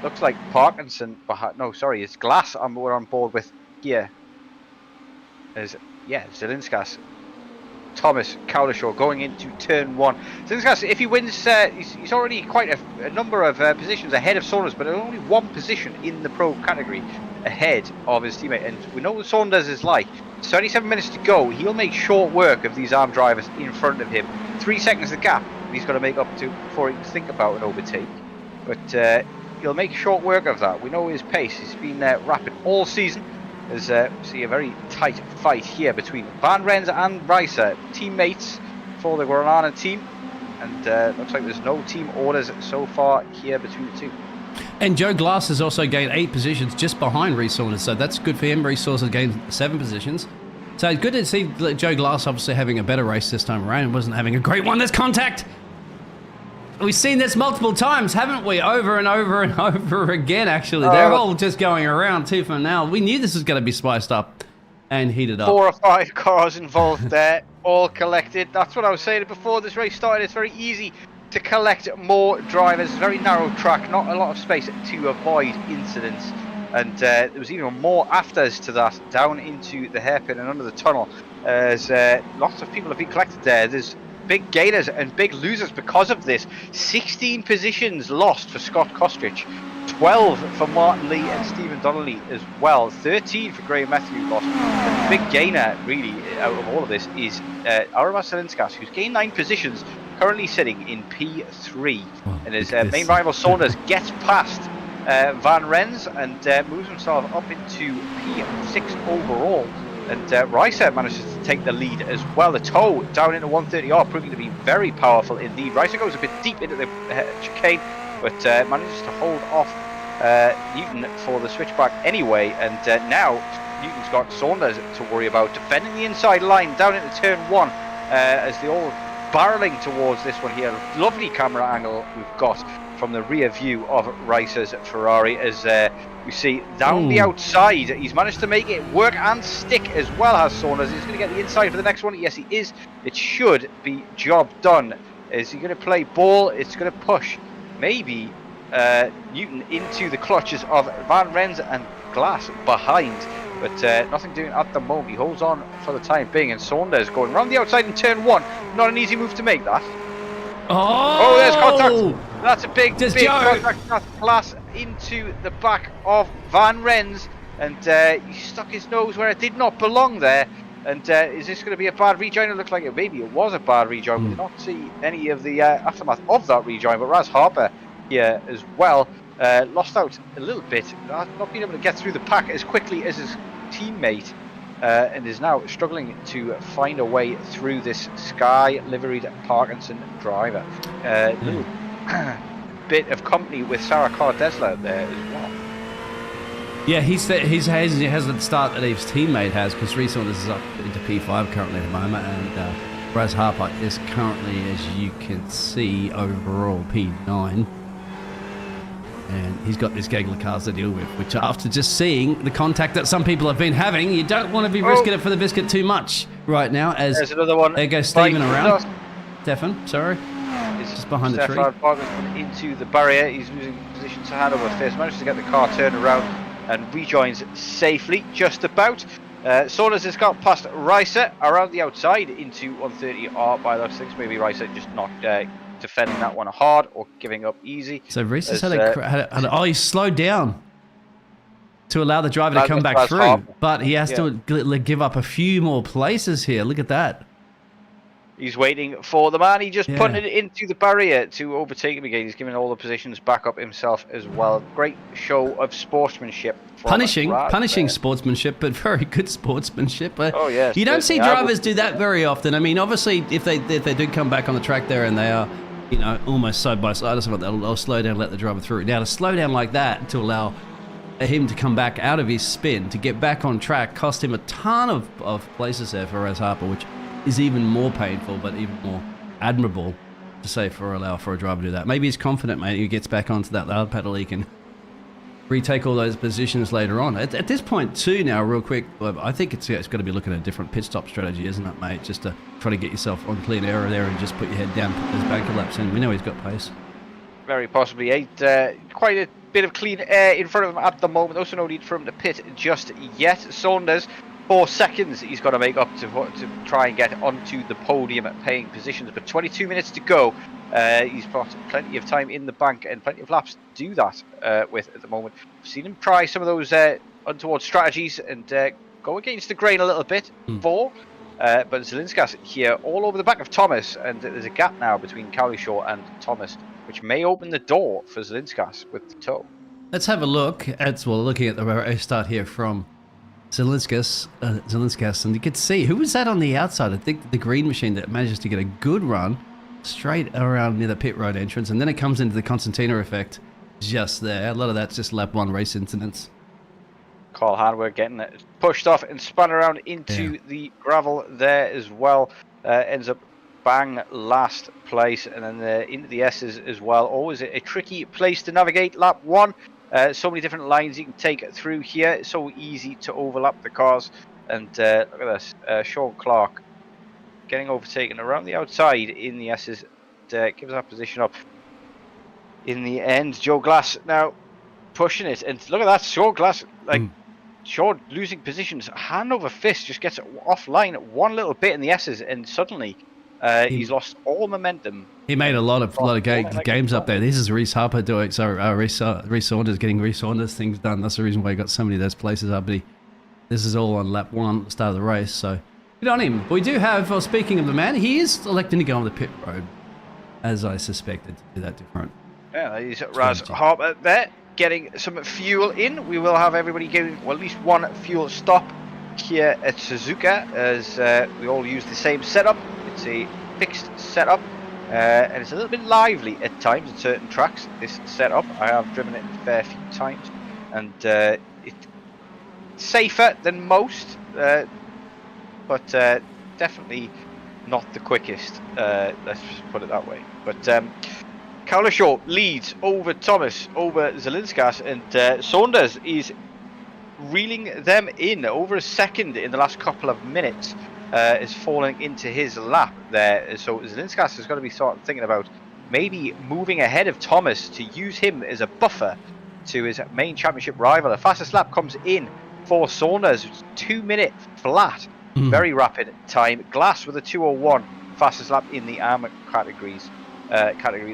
looks like Parkinson behind, no sorry, it's Glass we're on board with here. Yeah, Zelinskas, Thomas, Cowlishaw going into turn 1. Zelinskas, if he wins, he's already quite a number of positions ahead of Saunders, but only 1 position in the pro category ahead of his teammate. And we know what Saunders is like. 37 minutes to go. He'll make short work of these armed drivers in front of him. 3 seconds the gap he's got to make up to before he can think about an overtake. But he'll make short work of that. We know his pace. He's been rapid all season. There's see a very tight fight here between Van Rens and Reiser, teammates for the Granada team, and looks like there's no team orders so far here between the two. And Joe Glass has also gained 8 positions just behind Rhys Saunders, so that's good for him. Rhys Saunders has gained 7 positions. So good to see Joe Glass obviously having a better race this time around. Wasn't having a great one. There's contact. We've seen this multiple times, haven't we? Over and over and over again, actually. They're all just going around too for now. We knew this was going to be spiced up and heated up. 4 or 5 cars involved there, all collected. That's what I was saying before this race started. It's very easy to collect more drivers. Very narrow track, not a lot of space to avoid incidents. And there was even more afters to that, down into the hairpin and under the tunnel. As lots of people have been collected there. There's big gainers and big losers because of this. 16 positions lost for Scott Kostrich, 12 for Martin Lee and Stephen Donnelly as well, 13 for Graham Matthew lost. And the big gainer really out of all of this is Aramas Zelinskas, who's gained 9 positions, currently sitting in P3. And his main rival Saunders gets past Van Rens and moves himself up into P6 overall. And Reiser manages to take the lead as well. The tow down into 130R proving to be very powerful indeed. Reiser goes a bit deep into the chicane, but manages to hold off Newton for the switchback anyway. And now Newton's got Saunders to worry about, defending the inside line down into turn 1 as they all barreling towards this one here. Lovely camera angle we've got from the rear view of Reiser's Ferrari as You see, down the outside, he's managed to make it work and stick as well as Saunders. He's going to get the inside for the next one. Yes, he is. It should be job done. Is he going to play ball? It's going to push maybe Newton into the clutches of Van Rens and Glass behind. But nothing doing at the moment. He holds on for the time being. And Saunders going around the outside in turn 1. Not an easy move to make, that. Oh, there's contact. That's a big contact. That's Glass into the back of Van Rens, and he stuck his nose where it did not belong there. And is this going to be a bad rejoin? It looked like maybe it was a bad rejoin. We did not see any of the aftermath of that rejoin, but Raz Harper here as well lost out a little bit, not being able to get through the pack as quickly as his teammate. And is now struggling to find a way through this Sky liveried Parkinson driver. Little bit of company with Sarah Cardesla there as well. Yeah, he has the start that his teammate has, because Reece Saunders is up into P5 currently at the moment, and Raz Harper is currently, as you can see, overall P9. And he's got this gaggle of cars to deal with, which after just seeing the contact that some people have been having, you don't want to be risking it for the biscuit too much right now. As there's another one. There goes Stephen around. Stefan, sorry. He's just behind the tree. Stefan into the barrier. He's losing position to hand over first. Manages to get the car turned around and rejoins safely, just about. Saunders has got past Reiser around the outside into 130R by those things. Maybe Reiser just not defending that one hard or giving up easy. So Reese has he slowed down to allow the driver to come back through, but he has to give up a few more places here. Look at that. He's waiting for the man. He just put it into the barrier to overtake him again. He's giving all the positions back up himself as well. Great show of sportsmanship. Punishing sportsmanship, but very good sportsmanship. You don't see drivers do that very often. I mean, obviously, if they do come back on the track there and they are, almost side by side or something, they'll slow down and let the driver through. Now, to slow down like that, to allow him to come back out of his spin, to get back on track, cost him a ton of places there for Raz Harper, which is even more painful, but even more admirable to say allow for a driver to do that. Maybe he's confident, mate. He gets back onto that loud pedal, he can retake all those positions later on. At this point too now, real quick, I think it's got to be looking at a different pit stop strategy, isn't it, mate? Just to try to get yourself on clean air there and just put your head down, put those banker laps in. We know he's got pace. Very possibly. Quite a bit of clean air in front of him at the moment. Also no need for him to pit just yet. Saunders, 4 seconds he's got to make up to try and get onto the podium at paying positions, but 22 minutes to go. He's got plenty of time in the bank and plenty of laps to do that with at the moment. We've seen him try some of those untoward strategies and go against the grain a little bit before. But Zelinskas here all over the back of Thomas, and there's a gap now between Cowlishaw and Thomas, which may open the door for Zelinskas with the toe. Let's have a look at, looking at the race start here from Zelinskas, and you can see, who was that on the outside? I think the green machine that manages to get a good run straight around near the pit road entrance, and then it comes into the Constantina effect just there. A lot of that's just lap 1 race incidents. Carl Hardware getting it pushed off and spun around into the gravel there as well. Ends up bang last place, and then into the S's as well. Always a tricky place to navigate lap 1. So many different lines you can take through here. It's so easy to overlap the cars. And look at this, Sean Clark getting overtaken around the outside in the S's. Gives that position up. In the end, Joe Glass now pushing it. And look at that, Sean Glass, Sean losing positions. Hand over fist, just gets it offline one little bit in the S's, and suddenly he's lost all momentum. He made a lot of games up there. This is Reece Harper doing, Reece Saunders getting Reece Saunders things done. That's the reason why he got so many of those places up. But this is all on lap 1 at the start of the race, so good on him. We do have, speaking of the man, he is electing to go on the pit road, as I suspected, to do that different. Yeah, he's Raz Harper there, getting some fuel in. We will have everybody getting at least one fuel stop here at Suzuka, as we all use the same setup. It's a fixed setup, and it's a little bit lively at times at certain tracks, this setup. I have driven it a fair few times, and it's safer than most, but definitely not the quickest, let's just put it that way. But Kaulashaw leads over Thomas, over Zelinskas, and Saunders is reeling them in. Over a second in the last couple of minutes is falling into his lap there. So Zelinskas is going to be sort of thinking about maybe moving ahead of Thomas to use him as a buffer to his main championship rival. The fastest lap comes in for Saunders, 2 minute flat, very rapid time. Glass with a 2:01, fastest lap in the ARM category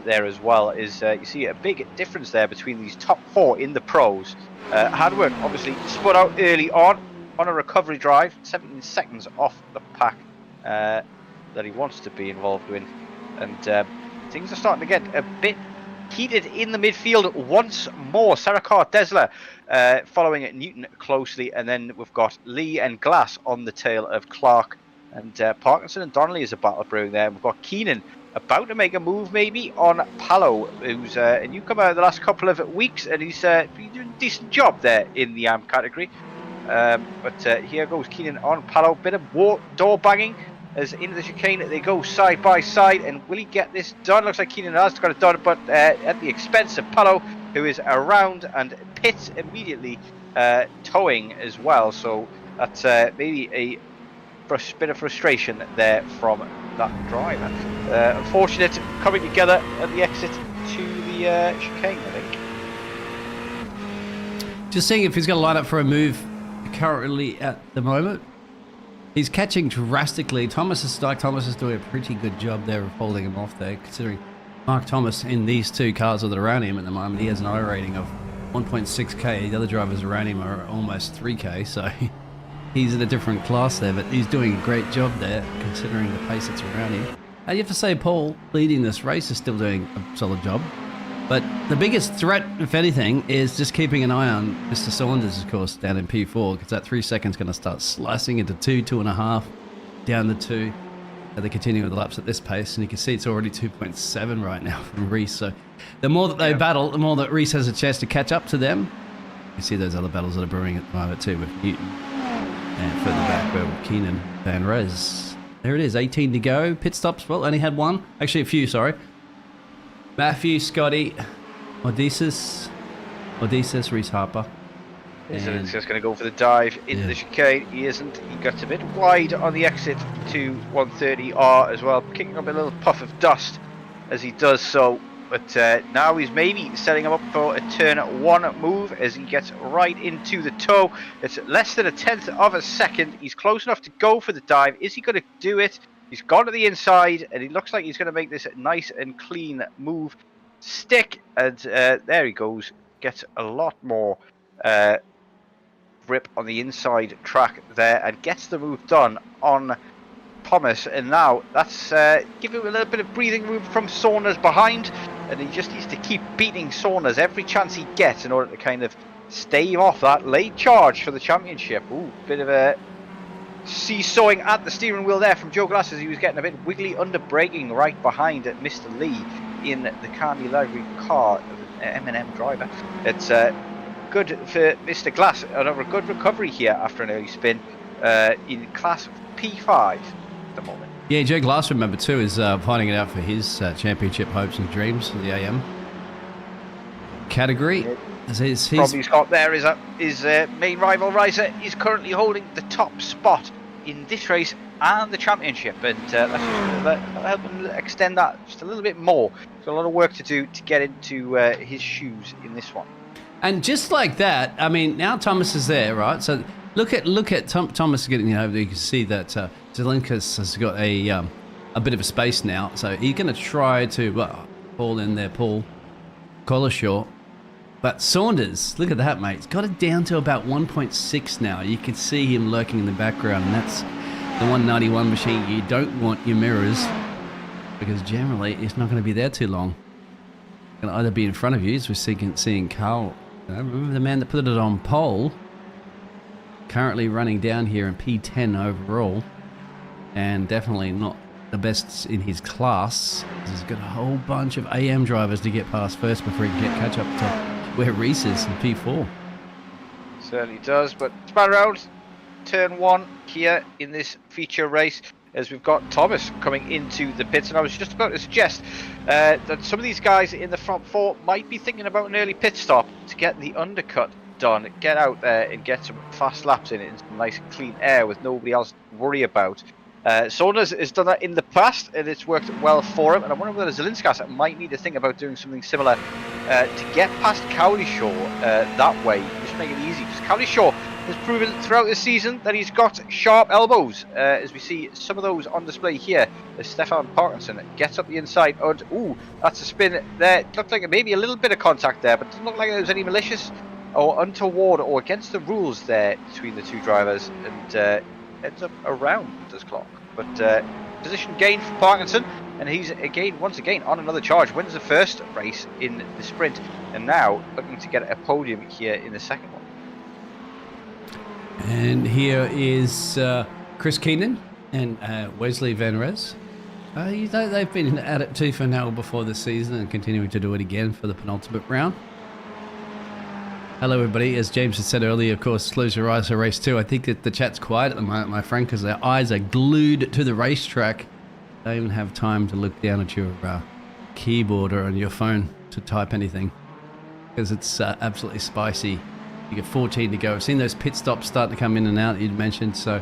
there as well. Is you see a big difference there between these top 4 in the pros. Hard work obviously spun out early on a recovery drive, 17 seconds off the pack that he wants to be involved in, and things are starting to get a bit heated in the midfield once more. Sarakar Desler following Newton closely, and then we've got Lee and Glass on the tail of Clark, and Parkinson and Donnelly is a battle brewing there. We've got Keenan about to make a move maybe on Palo, who's a newcomer the last couple of weeks, and he's been doing a decent job there in the AM category. But here goes Keenan on Palo, bit of door banging as into the chicane they go side by side, and will he get this done? Looks like Keenan has got it done, but at the expense of Palo, who is around and pits immediately, towing as well. So that's maybe a bit of frustration there from that driver. Unfortunate coming together at the exit to the chicane, I think. Just seeing if he's going to line up for a move currently at the moment. He's catching drastically. Thomas is doing a pretty good job there of holding him off there, considering Mark Thomas in these 2 cars that are around him at the moment, he has an I rating of 1.6k. The other drivers around him are almost 3k, so he's in a different class there, but he's doing a great job there considering the pace that's around him. And you have to say Paul, leading this race, is still doing a solid job. But the biggest threat, if anything, is just keeping an eye on Mr. Saunders, of course, down in P4, because that 3 seconds going to start slicing into 2, 2.5, down to 2. They're continuing the laps at this pace, and you can see it's already 2.7 right now from Reese. So the more that they battle, the more that Reese has a chance to catch up to them. You see those other battles that are brewing at the moment too, with Newton. And further back, with Keenan, Van Rez. There it is, 18 to go. Pit stops, well, only had 1. Actually, a few, sorry. Matthew, Scotty, Odysseus, Reese Harper. He's just going to go for the dive into the chicane. He isn't. He got a bit wide on the exit to 130R as well, kicking up a little puff of dust as he does so. But now he's maybe setting him up for a turn 1 move as he gets right into the toe. It's less than a 1/10 of a second. He's close enough to go for the dive. Is he going to do it? He's gone to the inside, and he looks like he's going to make this nice and clean move stick. And there he goes. Gets a lot more grip on the inside track there, and gets the move done on Thomas. And now that's giving him a little bit of breathing room from Saunders behind, and he just needs to keep beating Saunders every chance he gets in order to kind of stave off that late charge for the championship. Ooh, bit of a seesawing at the steering wheel there from Joe Glass as he was getting a bit wiggly under braking right behind Mr. Lee in the Candy Library car of an M&M driver. It's good for Mr. Glass, another good recovery here after an early spin in class P5 at the moment. Yeah, Joe Glass, remember too, is finding it out for his championship hopes and dreams for the AM category. Probably Scott there is his main rival riser. He's currently holding the top spot in this race and the championship, and let's help him extend that just a little bit more. There's a lot of work to do to get into his shoes in this one. And just like that, I mean, now Thomas is there, right? So look at Thomas getting over there. You can see that Zelenkas has got a bit of a space now, so he's going to try to pull in there, Paul Collishaw. But Saunders, look at that, mate. He's got it down to about 1.6 now. You can see him lurking in the background, and that's the 191 machine. You don't want your mirrors, because generally it's not going to be there too long. It's going to either be in front of you, as we're seeing Carl. Remember the man that put it on pole? Currently running down here in P10 overall, and definitely not the best in his class. He's got a whole bunch of AM drivers to get past first before he can catch up to where Reese is in P4. Certainly does, but span around turn 1 here in this feature race. as we've got Thomas coming into the pits, and I was just about to suggest that some of these guys in the front four might be thinking about an early pit stop to get the undercut done, get out there and get some fast laps in some nice clean air with nobody else to worry about. Saunders has done that in the past and it's worked well for him, and I wonder whether Zelinskas might need to think about doing something similar to get past Cowlishaw that way, just make it easy, because Cowlishaw has proven throughout the season that he's got sharp elbows, as we see some of those on display here as Stefan Parkinson gets up the inside. Ooh, that's a spin there. It looked like maybe a little bit of contact there, but it doesn't look like there was any malicious or untoward or against the rules there between the two drivers, and ends up around this clock. But position gain for Parkinson, and he's once again on another charge, wins the first race in the sprint, and now looking to get a podium here in the second one. And here is Chris Keenan and Wesley Van Res. They've been at it tooth and nail before this season and continuing to do it again for the penultimate round. Hello everybody, as James had said earlier, of course, close your eyes for race 2. I think that the chat's quiet at the moment, my friend, because their eyes are glued to the racetrack. They don't even have time to look down at your keyboard or on your phone to type anything, because it's absolutely spicy. You get 14 to go. I've seen those pit stops starting to come in and out, you'd mentioned. So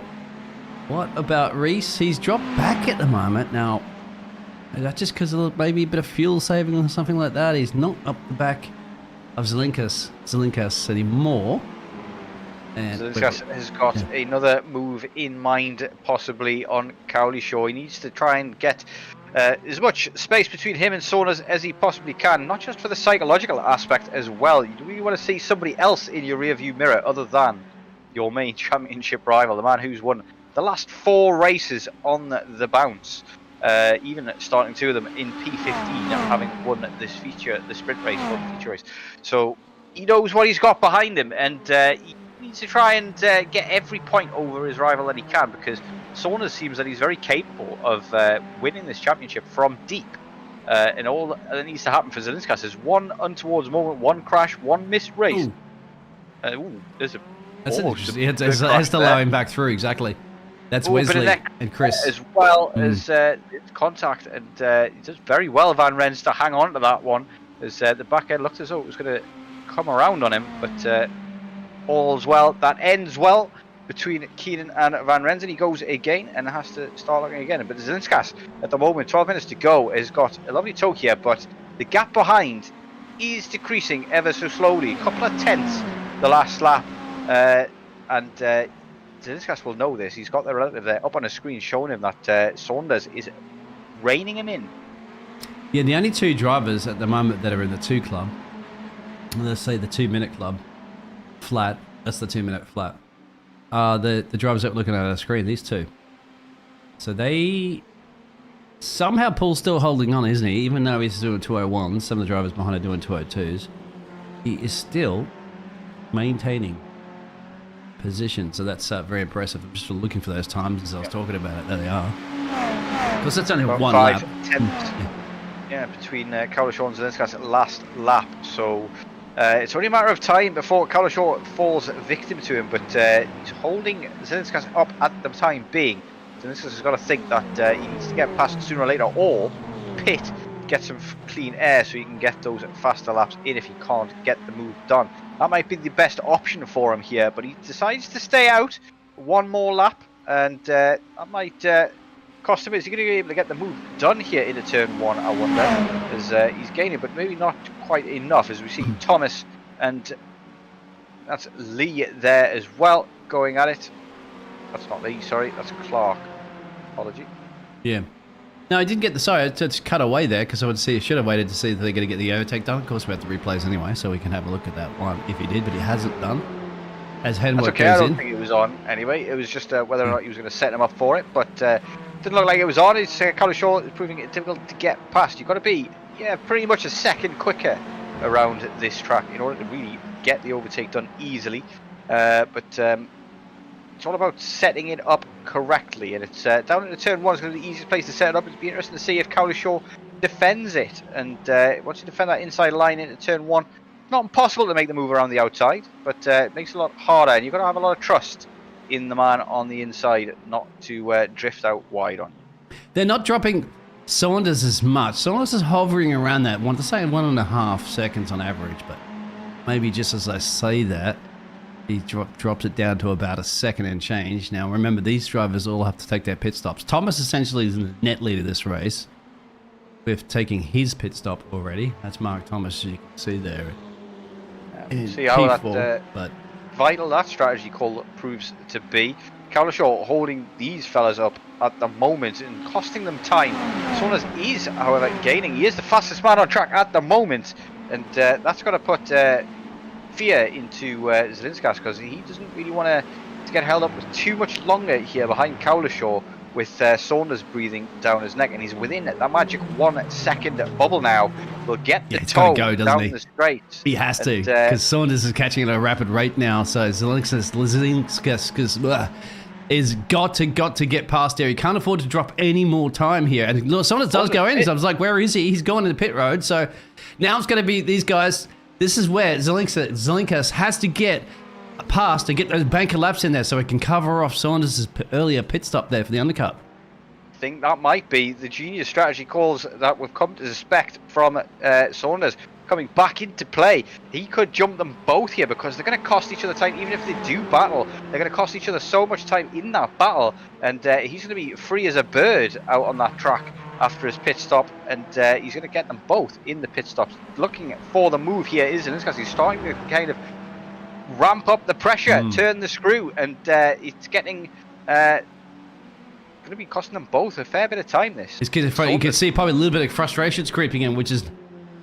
what about Reese? He's dropped back at the moment. Now, is that just because of maybe a bit of fuel saving or something like that? He's not up the back of Zelinkas anymore. And Zelinkas has got another move in mind, possibly on Cowlishaw. He needs to try and get as much space between him and Saunders as he possibly can, not just for the psychological aspect as well. You really want to see somebody else in your rearview mirror other than your main championship rival, the man who's won the last 4 races on the bounce, even starting 2 of them in P15, having won this feature, the sprint race, or the feature race. So he knows what he's got behind him, and he needs to try and get every point over his rival that he can, because Saunders seems that he's very capable of winning this championship from deep. And all that needs to happen for Zelinskas is one untoward moment, one crash, one missed race. There's a... That's interesting. He has to allow him back through, exactly. That's Wesley and Chris. As well as contact, and he does very well, Van Rens, to hang on to that one, as the back end looked as though it was going to come around on him, but all's well. That ends well between Keenan and Van Rens, and he goes again and has to start looking again. But Zelinskas, at the moment, 12 minutes to go, has got a lovely tow here, but the gap behind is decreasing ever so slowly. A couple of tenths the last lap, and Zelinskas will know this. He's got the relative there up on the screen showing him that Saunders is reining him in. Yeah, the only 2 drivers at the moment that are in the 2 club, let's say the 2-minute club, flat, that's the 2-minute flat, the drivers that we're looking at the screen, these 2. So they somehow Paul's still holding on, isn't he? Even though he's doing 201s, some of the drivers behind are doing 202s, he is still maintaining position. So that's very impressive. I'm just looking for those times as I was talking about it. There they are. Because that's only about 1 5 lap. tenths. Yeah, between Cowlishaw and Zelinskas last lap. So it's only a matter of time before Cowlishaw falls victim to him, but he's holding Zelinskas up at the time being. Zelinskas has got to think that he needs to get past sooner or later, or pit, get some clean air so he can get those faster laps in if he can't get the move done. That might be the best option for him here, but he decides to stay out 1 more lap, and that might cost him. Is he going to be able to get the move done here into turn 1, I wonder, as he's gaining, but maybe not quite enough, as we see Thomas and that's Lee there as well going at it. That's not Lee, sorry, that's Clark. Apology. Yeah. No, I didn't get the... Sorry, I just cut away there because I should have waited to see if they're going to get the overtake done. Of course, we have the replays anyway, so we can have a look at that one if he did, but he hasn't done. As Henwood okay, I don't think he was on anyway. It was just whether or not he was going to set him up for it, but didn't look like it was on. It's Cowlishaw is proving it difficult to get past. You've got to be, pretty much a second quicker around this track in order to really get the overtake done easily. But it's all about setting it up correctly, and it's down into turn 1 is going to be the easiest place to set it up. It'd be interesting to see if Cowlishaw defends it, and once you defend that inside line into turn 1, it's not impossible to make the move around the outside, but it makes it a lot harder, and you've got to have a lot of trust in the man on the inside not to drift out wide on. They're not dropping Saunders as much. Saunders is hovering around that, want to say 1.5 seconds on average, but maybe just as I say that, he drops it down to about a second and change. Now, remember, these drivers all have to take their pit stops. Thomas essentially is the net leader this race with taking his pit stop already. That's Mark Thomas, as you can see there. See how P4, that vital that strategy call proves to be. Cowlishaw holding these fellas up at the moment and costing them time. Saunders is, however, gaining. He is the fastest man on track at the moment, and that's going to put fear into Zelinskas, because he doesn't really want to get held up with too much longer here behind Cowlishaw, with Saunders breathing down his neck, and he's within that magic 1 second bubble now. Will get the toe go, down he? the straight. He has to, because Saunders is catching at a rapid rate now, so Zelinskas is got to get past there. He can't afford to drop any more time here. And look, Saunders does go in, so I was like, where is he? He's gone into pit road, so now it's going to be these guys. This is where Zelinskas has to get past to get those banker laps in there so he can cover off Saunders' earlier pit stop there for the undercut. I think that might be the genius strategy calls that we've come to suspect from Saunders coming back into play. He could jump them both here, because they're going to cost each other time. Even if they do battle, they're going to cost each other so much time in that battle, and he's going to be free as a bird out on that track after his pit stop, and he's going to get them both in the pit stops. Looking for the move here is because he's starting to kind of ramp up the pressure, turn the screw, and it's getting going to be costing them both a fair bit of time. This you can see probably a little bit of frustrations creeping in, which is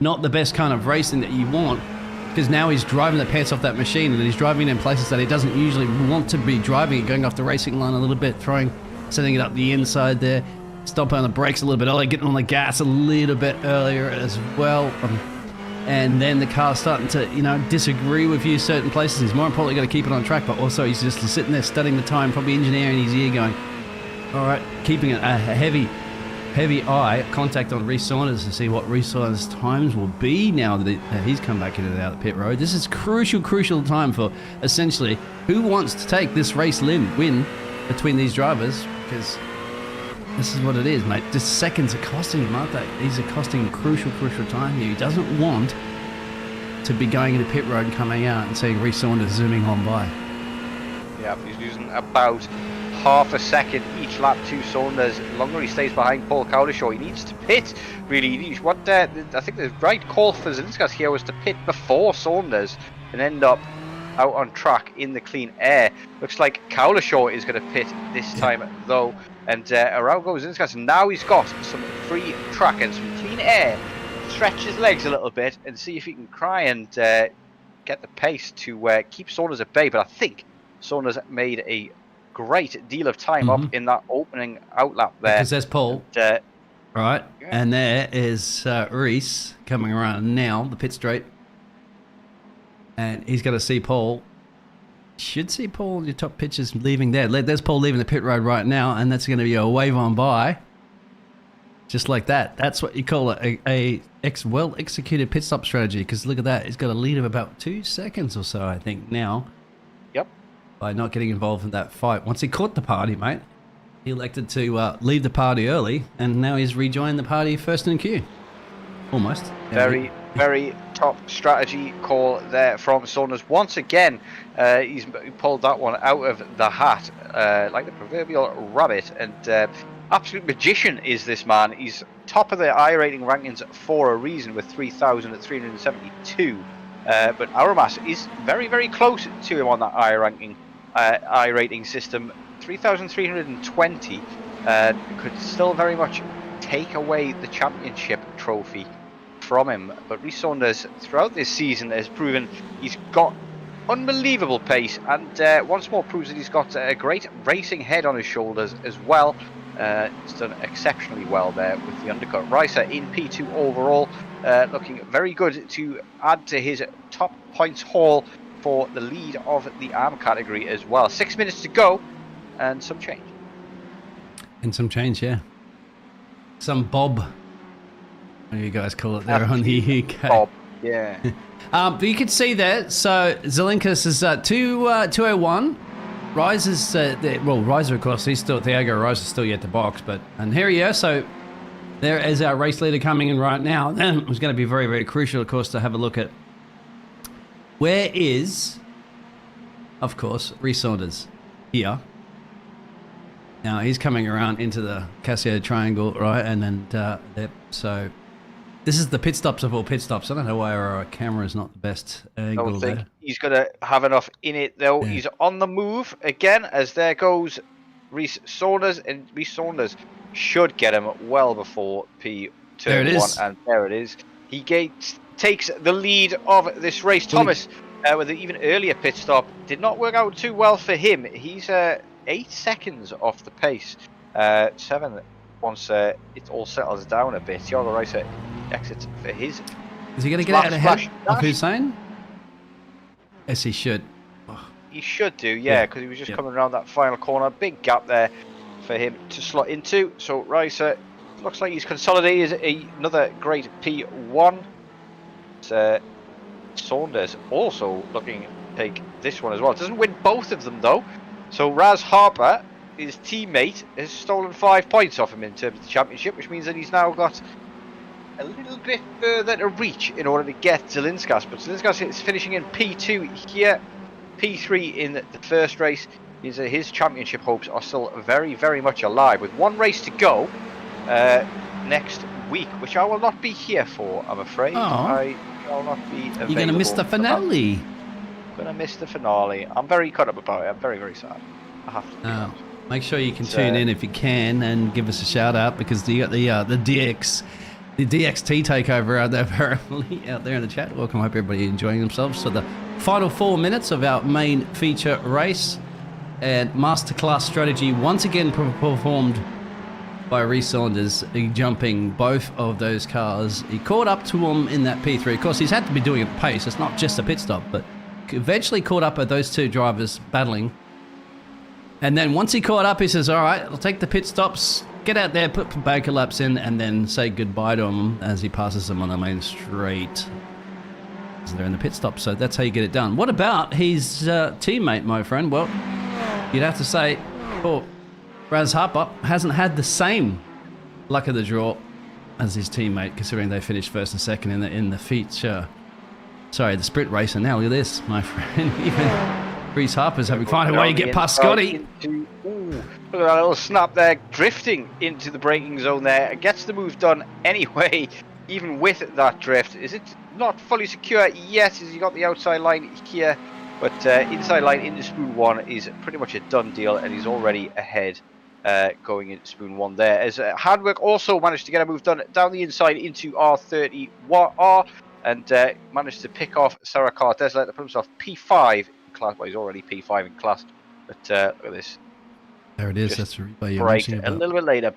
not the best kind of racing that you want, because now he's driving the pants off that machine, and he's driving in places that he doesn't usually want to be driving, going off the racing line a little bit, setting it up the inside there, stomping on the brakes a little bit earlier, getting on the gas a little bit earlier as well. And then the car's starting to, disagree with you certain places. He's more importantly got to keep it on track, but also he's just sitting there studying the time, probably engineering his ear, going, all right, keeping a heavy eye contact on Reece Saunders to see what Reece Saunders' times will be now that he's come back in and out of the pit road. This is crucial time for essentially who wants to take this race win between these drivers, because this is what it is, mate. Just seconds are costing him, aren't they? These are costing crucial time here. He doesn't want to be going into pit road and coming out and seeing Reece Saunders zooming on by. Yeah, he's losing about half a second each lap to Saunders. The longer he stays behind Paul Cowlishaw, he needs to pit. Really, I think the right call for Zelinskas here was to pit before Saunders and end up out on track in the clean air. Looks like Cowlishaw is going to pit this time though, and around goes Zelinskas. Now he's got some free track and some clean air. Stretch his legs a little bit and see if he can try and get the pace to keep Saunders at bay. But I think Saunders made a great deal of time up in that opening outlap there. Because there's Paul. Right, and there is Reece coming around now, the pit straight. And he's got to see Paul. Should see Paul, your top pitchers leaving there. There's Paul leaving the pit road right now, and that's going to be a wave on by. Just like that. That's what you call a well-executed pit stop strategy, because look at that. He's got a lead of about 2 seconds or so, I think, now. Yep. By not getting involved in that fight. Once he caught the party, mate, he elected to leave the party early, and now he's rejoined the party first in queue. Almost. Very top strategy call there from Saunders. Once again, he's pulled that one out of the hat like the proverbial rabbit, and absolute magician is this man. He's top of the iRating rankings for a reason with 3,372. But Aramas is very close to him on that iRating system. 3,320 could still very much take away the championship trophy from him. But Reece Saunders throughout this season has proven he's got unbelievable pace, and once more proves that he's got a great racing head on his shoulders as well. He's done exceptionally well there with the undercut. Ricer in P2 overall, looking very good to add to his top points haul for the lead of the arm category as well. 6 minutes to go and some change. And some change, yeah. Some bob. What do you guys call it there on the UK? Bob, yeah. But you can see there, so Zelinskas is 201. Riser's, Riser, of course, he's still, Thiago Riser's still yet to box, and here he is, so there is our race leader coming in right now. It was going to be very, very crucial, of course, to have a look at where is, of course, Rhys Saunders here. Now, he's coming around into the Casio Triangle, right, and then, so this is the pit stops of all pit stops. I don't know why our camera is not the best angle I don't think there. he's going to have enough in it, though. Yeah. He's on the move again, as there goes Rhys Saunders, and Rhys Saunders should get him well before P There it turn 1, is. and there it is. He takes the lead of this race. Thomas, with an even earlier pit stop, did not work out too well for him. He's 8 seconds off the pace. 7 once it all settles down a bit. Thiago Riser exits for his. Is he going to get out ahead splash, of dash. Hussein? Yes, he should. He should do, yeah, because he was just coming around that final corner. Big gap there for him to slot into. So Riser looks like he's consolidated another great P1. Saunders also looking to take this one as well. Doesn't win both of them though. So Raz Harper, his teammate, has stolen 5 points off him in terms of the championship, which means that he's now got a little bit further to reach in order to get Zelinskas. But Zelinskas is finishing in P2 here, P3 in the first race. His championship hopes are still very, very much alive, with 1 race to go next week, which I will not be here for, I'm afraid. Oh. I shall not be available. You're going to miss the finale. I'm going to miss the finale. I'm very cut up about it. I'm very, very sad. I have to be honest. Make sure you can tune in if you can and give us a shout out, because you got the DXT takeover out there apparently out there in the chat. Welcome, hope everybody enjoying themselves. So the final 4 minutes of our main feature race, and masterclass strategy once again performed by Rhys Saunders, jumping both of those cars. He caught up to him in that P3. Of course, he's had to be doing it at pace. It's not just a pit stop, but eventually caught up with those 2 drivers battling. And then once he caught up, he says, all right, I'll take the pit stops, get out there, put Baker laps in, and then say goodbye to him as he passes them on the main straight. So they're in the pit stop, so that's how you get it done. What about his teammate, my friend? Well, you'd have to say, Raz Harper hasn't had the same luck of the draw as his teammate, considering they finished first and second in the feature. Sorry, the sprint race, and now look at this, my friend. Even Rhys Harper's having to find a way to get past Scotty. Look at that little snap there, drifting into the braking zone there. Gets the move done anyway, even with that drift. Is it not fully secure yet, as you got the outside line here, but inside line into Spoon 1 is pretty much a done deal, and he's already ahead going into Spoon 1 there. As Hardwork also managed to get a move done down the inside into R30R, and managed to pick off Sarah Deslet to put himself P5 in class. Well, he's already P5 in class, but look at this. There it is. That's the replay you're Braked mentioning a about. little bit later.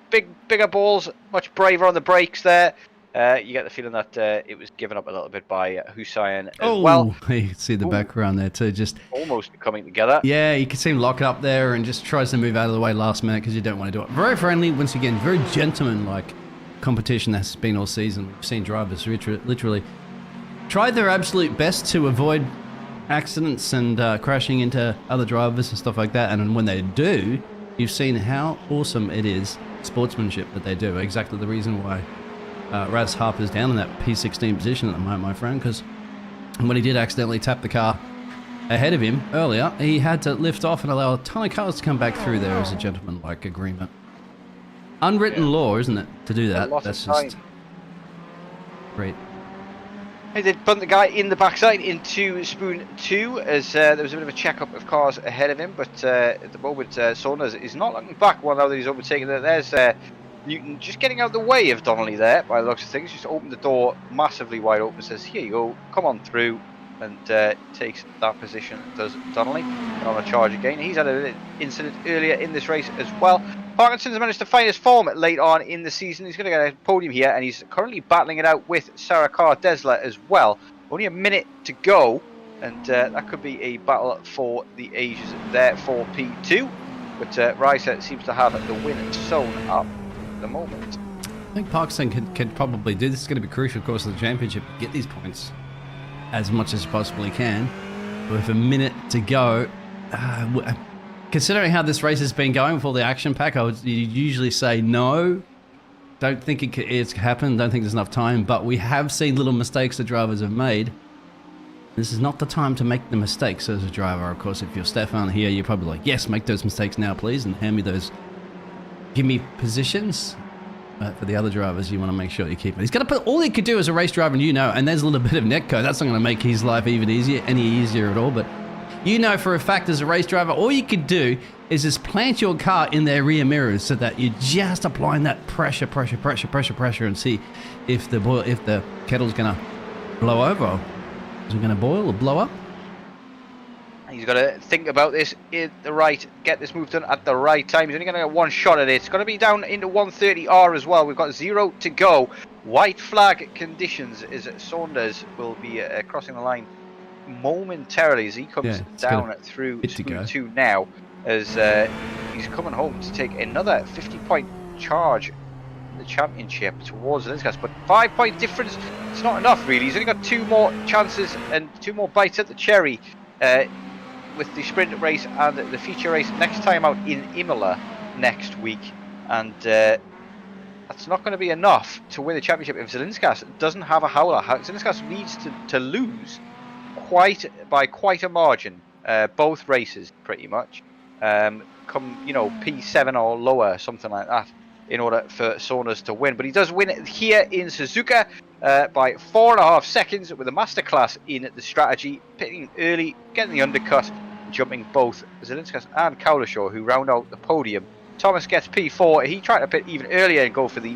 Bigger balls, much braver on the brakes there. You get the feeling that it was given up a little bit by Hussein as well. You can see the background there too. Just almost coming together. Yeah, you can see him lock up there and just tries to move out of the way last minute because you don't want to do it. Very friendly, once again, very gentleman-like competition that's been all season. We've seen drivers literally try their absolute best to avoid accidents and crashing into other drivers and stuff like that. And when they do, you've seen how awesome it is, sportsmanship that they do. Exactly the reason why Raz Harper's down in that P16 position at the moment, my friend, because when he did accidentally tap the car ahead of him earlier, he had to lift off and allow a ton of cars to come back through there as a gentleman-like agreement. Unwritten law, isn't it, to do that? That's just great. He did bunt the guy in the backside into Spoon 2 as there was a bit of a check-up of cars ahead of him, but at the moment Saunders is not looking back one now that he's overtaken it. There's Newton just getting out of the way of Donnelly there by the looks of things. Just opened the door massively wide open, says here you go, come on through, and takes that position, does Donnelly, and on a charge again. He's had an incident earlier in this race as well. Parkinson's managed to find his form late on in the season. He's going to get a podium here, and he's currently battling it out with Sarah Deslet as well. Only a minute to go, and that could be a battle for the ages there for P2. But Riser seems to have the win sewn up at the moment. I think Parkinson can probably do this. Is going to be crucial, of course, of the championship, to get these points as much as you possibly can. With a minute to go, considering how this race has been going with all the action pack, I would usually say no. Don't think it's happened. Don't think there's enough time. But we have seen little mistakes the drivers have made. This is not the time to make the mistakes as a driver. Of course, if you're Stefan here, you're probably like, yes, make those mistakes now, please, and hand me those. Give me positions. But for the other drivers, you want to make sure you keep it. He's going to put all he could do as a race driver, and and there's a little bit of netcode. That's not going to make his life even easier, any easier at all. But for a fact as a race driver, all you could do is just plant your car in their rear mirrors so that you're just applying that pressure, and see if the kettle's going to blow over. Is it going to boil or blow up? He's got to think about this get this move done at the right time. He's only going to get one shot at it. It's going to be down into 130R as well. We've got 0 to go. White flag conditions as Saunders will be crossing the line momentarily as he comes down through 2 now, as he's coming home to take another 50-point charge in the championship towards Zelenskis. But 5-point difference, it's not enough really. He's only got 2 more chances and 2 more bites at the cherry with the sprint race and the feature race next time out in Imola next week, and that's not going to be enough to win the championship if Zelenskis doesn't have a howler. Zelenskis needs to lose by quite a margin, both races pretty much, come P7 or lower, something like that, in order for Saunders to win. But he does win here in Suzuka by 4.5 seconds with a masterclass in the strategy, pitting early, getting the undercut, jumping both Zelenskis and Kaulashaw, who round out the podium. Thomas gets P4. He tried to pit even earlier and go for the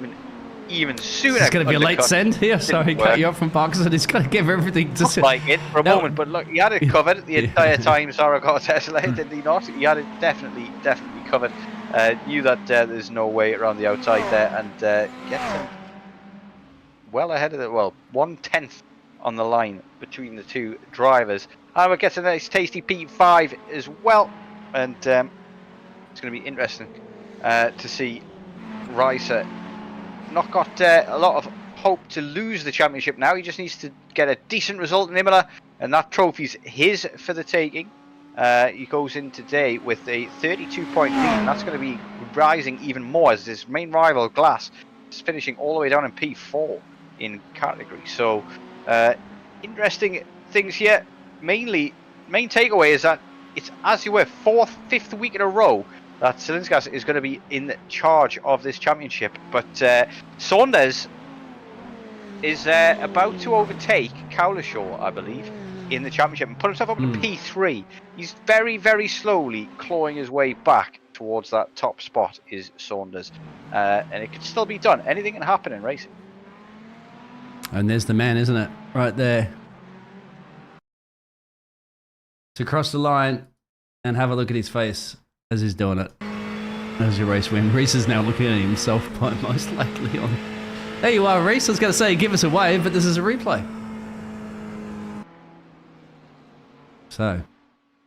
even sooner. It's going to be a late send here. Sorry, cut you off from Parkinson. He's got to give everything to like it for a moment, but look, he had it covered the entire time. Zaragoza Tesla, did he not? He had it definitely covered. Knew that there's no way around the outside there, and gets him well ahead of 1/10 on the line between the 2 drivers. And we get a nice tasty P5 as well, and it's going to be interesting to see Reiser not got a lot of hope to lose the championship now. He just needs to get a decent result in Imola, and that trophy's his for the taking. He goes in today with a 32-point lead, and that's going to be rising even more as his main rival Glass is finishing all the way down in P4 in category. So interesting things here. Main takeaway is that it's, as you were, 4th, 5th week in a row that Zelenskis is going to be in charge of this championship. But Saunders is about to overtake Kaulashaw, I believe, in the championship and put himself up to P3. He's very, very slowly clawing his way back towards that top spot is Saunders. And it can still be done. Anything can happen in racing. And there's the man, isn't it? Right there. To cross the line and have a look at his face as he's doing it. As your race win. Reese is now looking at himself most likely on. There you are, Reese. I was going to say, give us a wave, but this is a replay. So,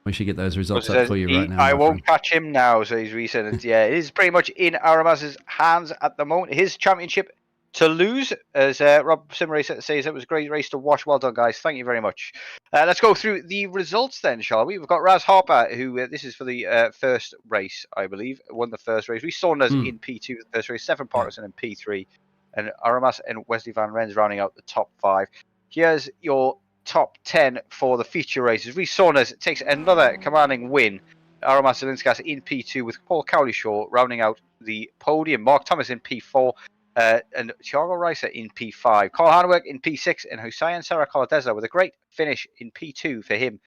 we should get those results up for you right now. I won't catch him now, so he's reset. Yeah, it is pretty much in Aramas's hands at the moment. His championship to lose, as Rob Simrace says, it was a great race to watch. Well done, guys. Thank you very much. Let's go through the results then, shall we? We've got Raz Harper, who this is for the first race, I believe, won the first race. We saw Saunders in P2 the first race, Stefan Parkinson in P3, and Aramas and Wesley Van Rens rounding out the top 5. Here's your top 10 for the feature races. Reece Saunders takes another commanding win. Aramas Zelenskis in P2 with Paul Cowlishaw rounding out the podium. Mark Thomas in P4 and Thiago Reiser in P5. Carl Hanwerk in P6 and Hussein Sarah Coladeza with a great finish in P2 for him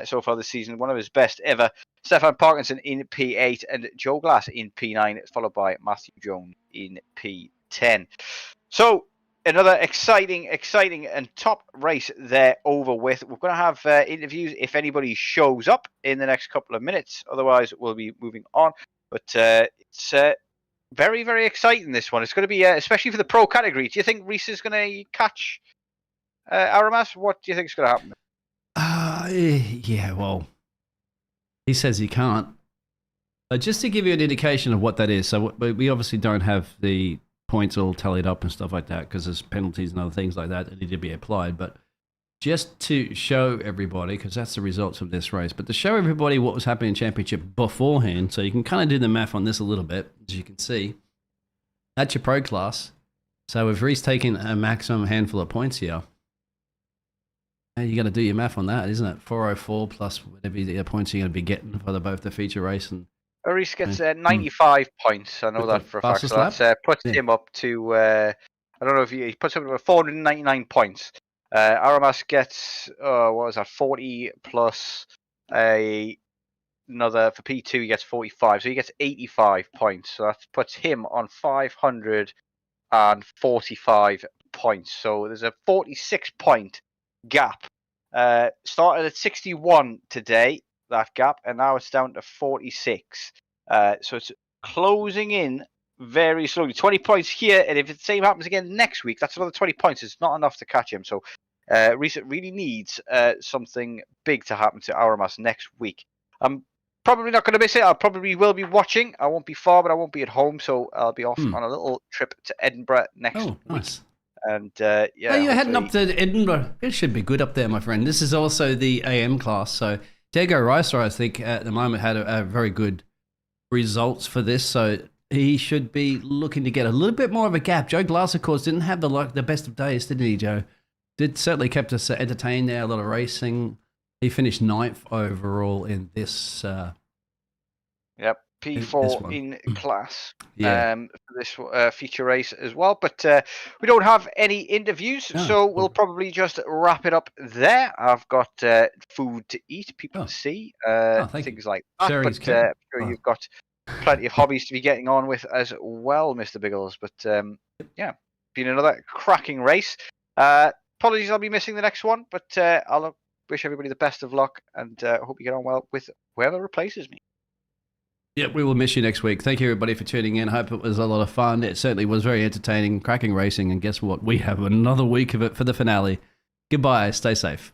so far this season. One of his best ever. Stefan Parkinson in P8 and Joe Glass in P9, followed by Matthew Jones in P10. So another exciting and top race there over with. We're going to have interviews if anybody shows up in the next couple of minutes. Otherwise, we'll be moving on. But it's very, very exciting, this one. It's going to be, especially for the pro category. Do you think Reese is going to catch Aramas? What do you think is going to happen? Yeah, well, he says he can't. Just to give you an indication of what that is, so we obviously don't have the points all tallied up and stuff like that because there's penalties and other things like that that need to be applied. But just to show everybody, because that's the results of this race, but to show everybody what was happening in Championship beforehand, so you can kind of do the math on this a little bit, as you can see. That's your pro class. So if Reese taking a maximum handful of points here, you got to do your math on that, isn't it? 404 plus whatever the points you're going to be getting for both the feature race and. Reese gets 95 points. I know that for a fact. So that puts him up to. I don't know if he puts him up to 499 points. Aramas gets what was that? 40 plus another for P2. He gets 45, so he gets 85 points. So that puts him on 545 points. So there's a 46 point gap. Started at 61 today, that gap, and now it's down to 46. So it's closing in very slowly. 20 points here, and if the same happens again next week, that's another 20 points. It's not enough to catch him. So Reese really needs something big to happen to Aramas next week. I'm probably not going to miss it. I probably will be watching. I won't be far, but I won't be at home, so I'll be off on a little trip to Edinburgh next week. Nice. And yeah, you're heading up to Edinburgh. It should be good up there, my friend. This is also the AM class. So Diego Reiser, I think, at the moment had a very good results for this. So he should be looking to get a little bit more of a gap. Joe Glass, of course, didn't have the best of days, didn't he, Joe? Certainly kept us entertained there, a lot of racing. He finished 9th overall in this. Yep. P4 in class for this feature race as well. But we don't have any interviews, so we'll probably just wrap it up there. I've got food to eat, people to see, things like that. But I'm sure you've got plenty of hobbies to be getting on with as well, Mr. Biggles. But yeah, been another cracking race. Apologies, I'll be missing the next one, but I'll wish everybody the best of luck and hope you get on well with whoever replaces me. Yeah, we will miss you next week. Thank you, everybody, for tuning in. Hope it was a lot of fun. It certainly was very entertaining, cracking racing. And guess what? We have another week of it for the finale. Goodbye. Stay safe.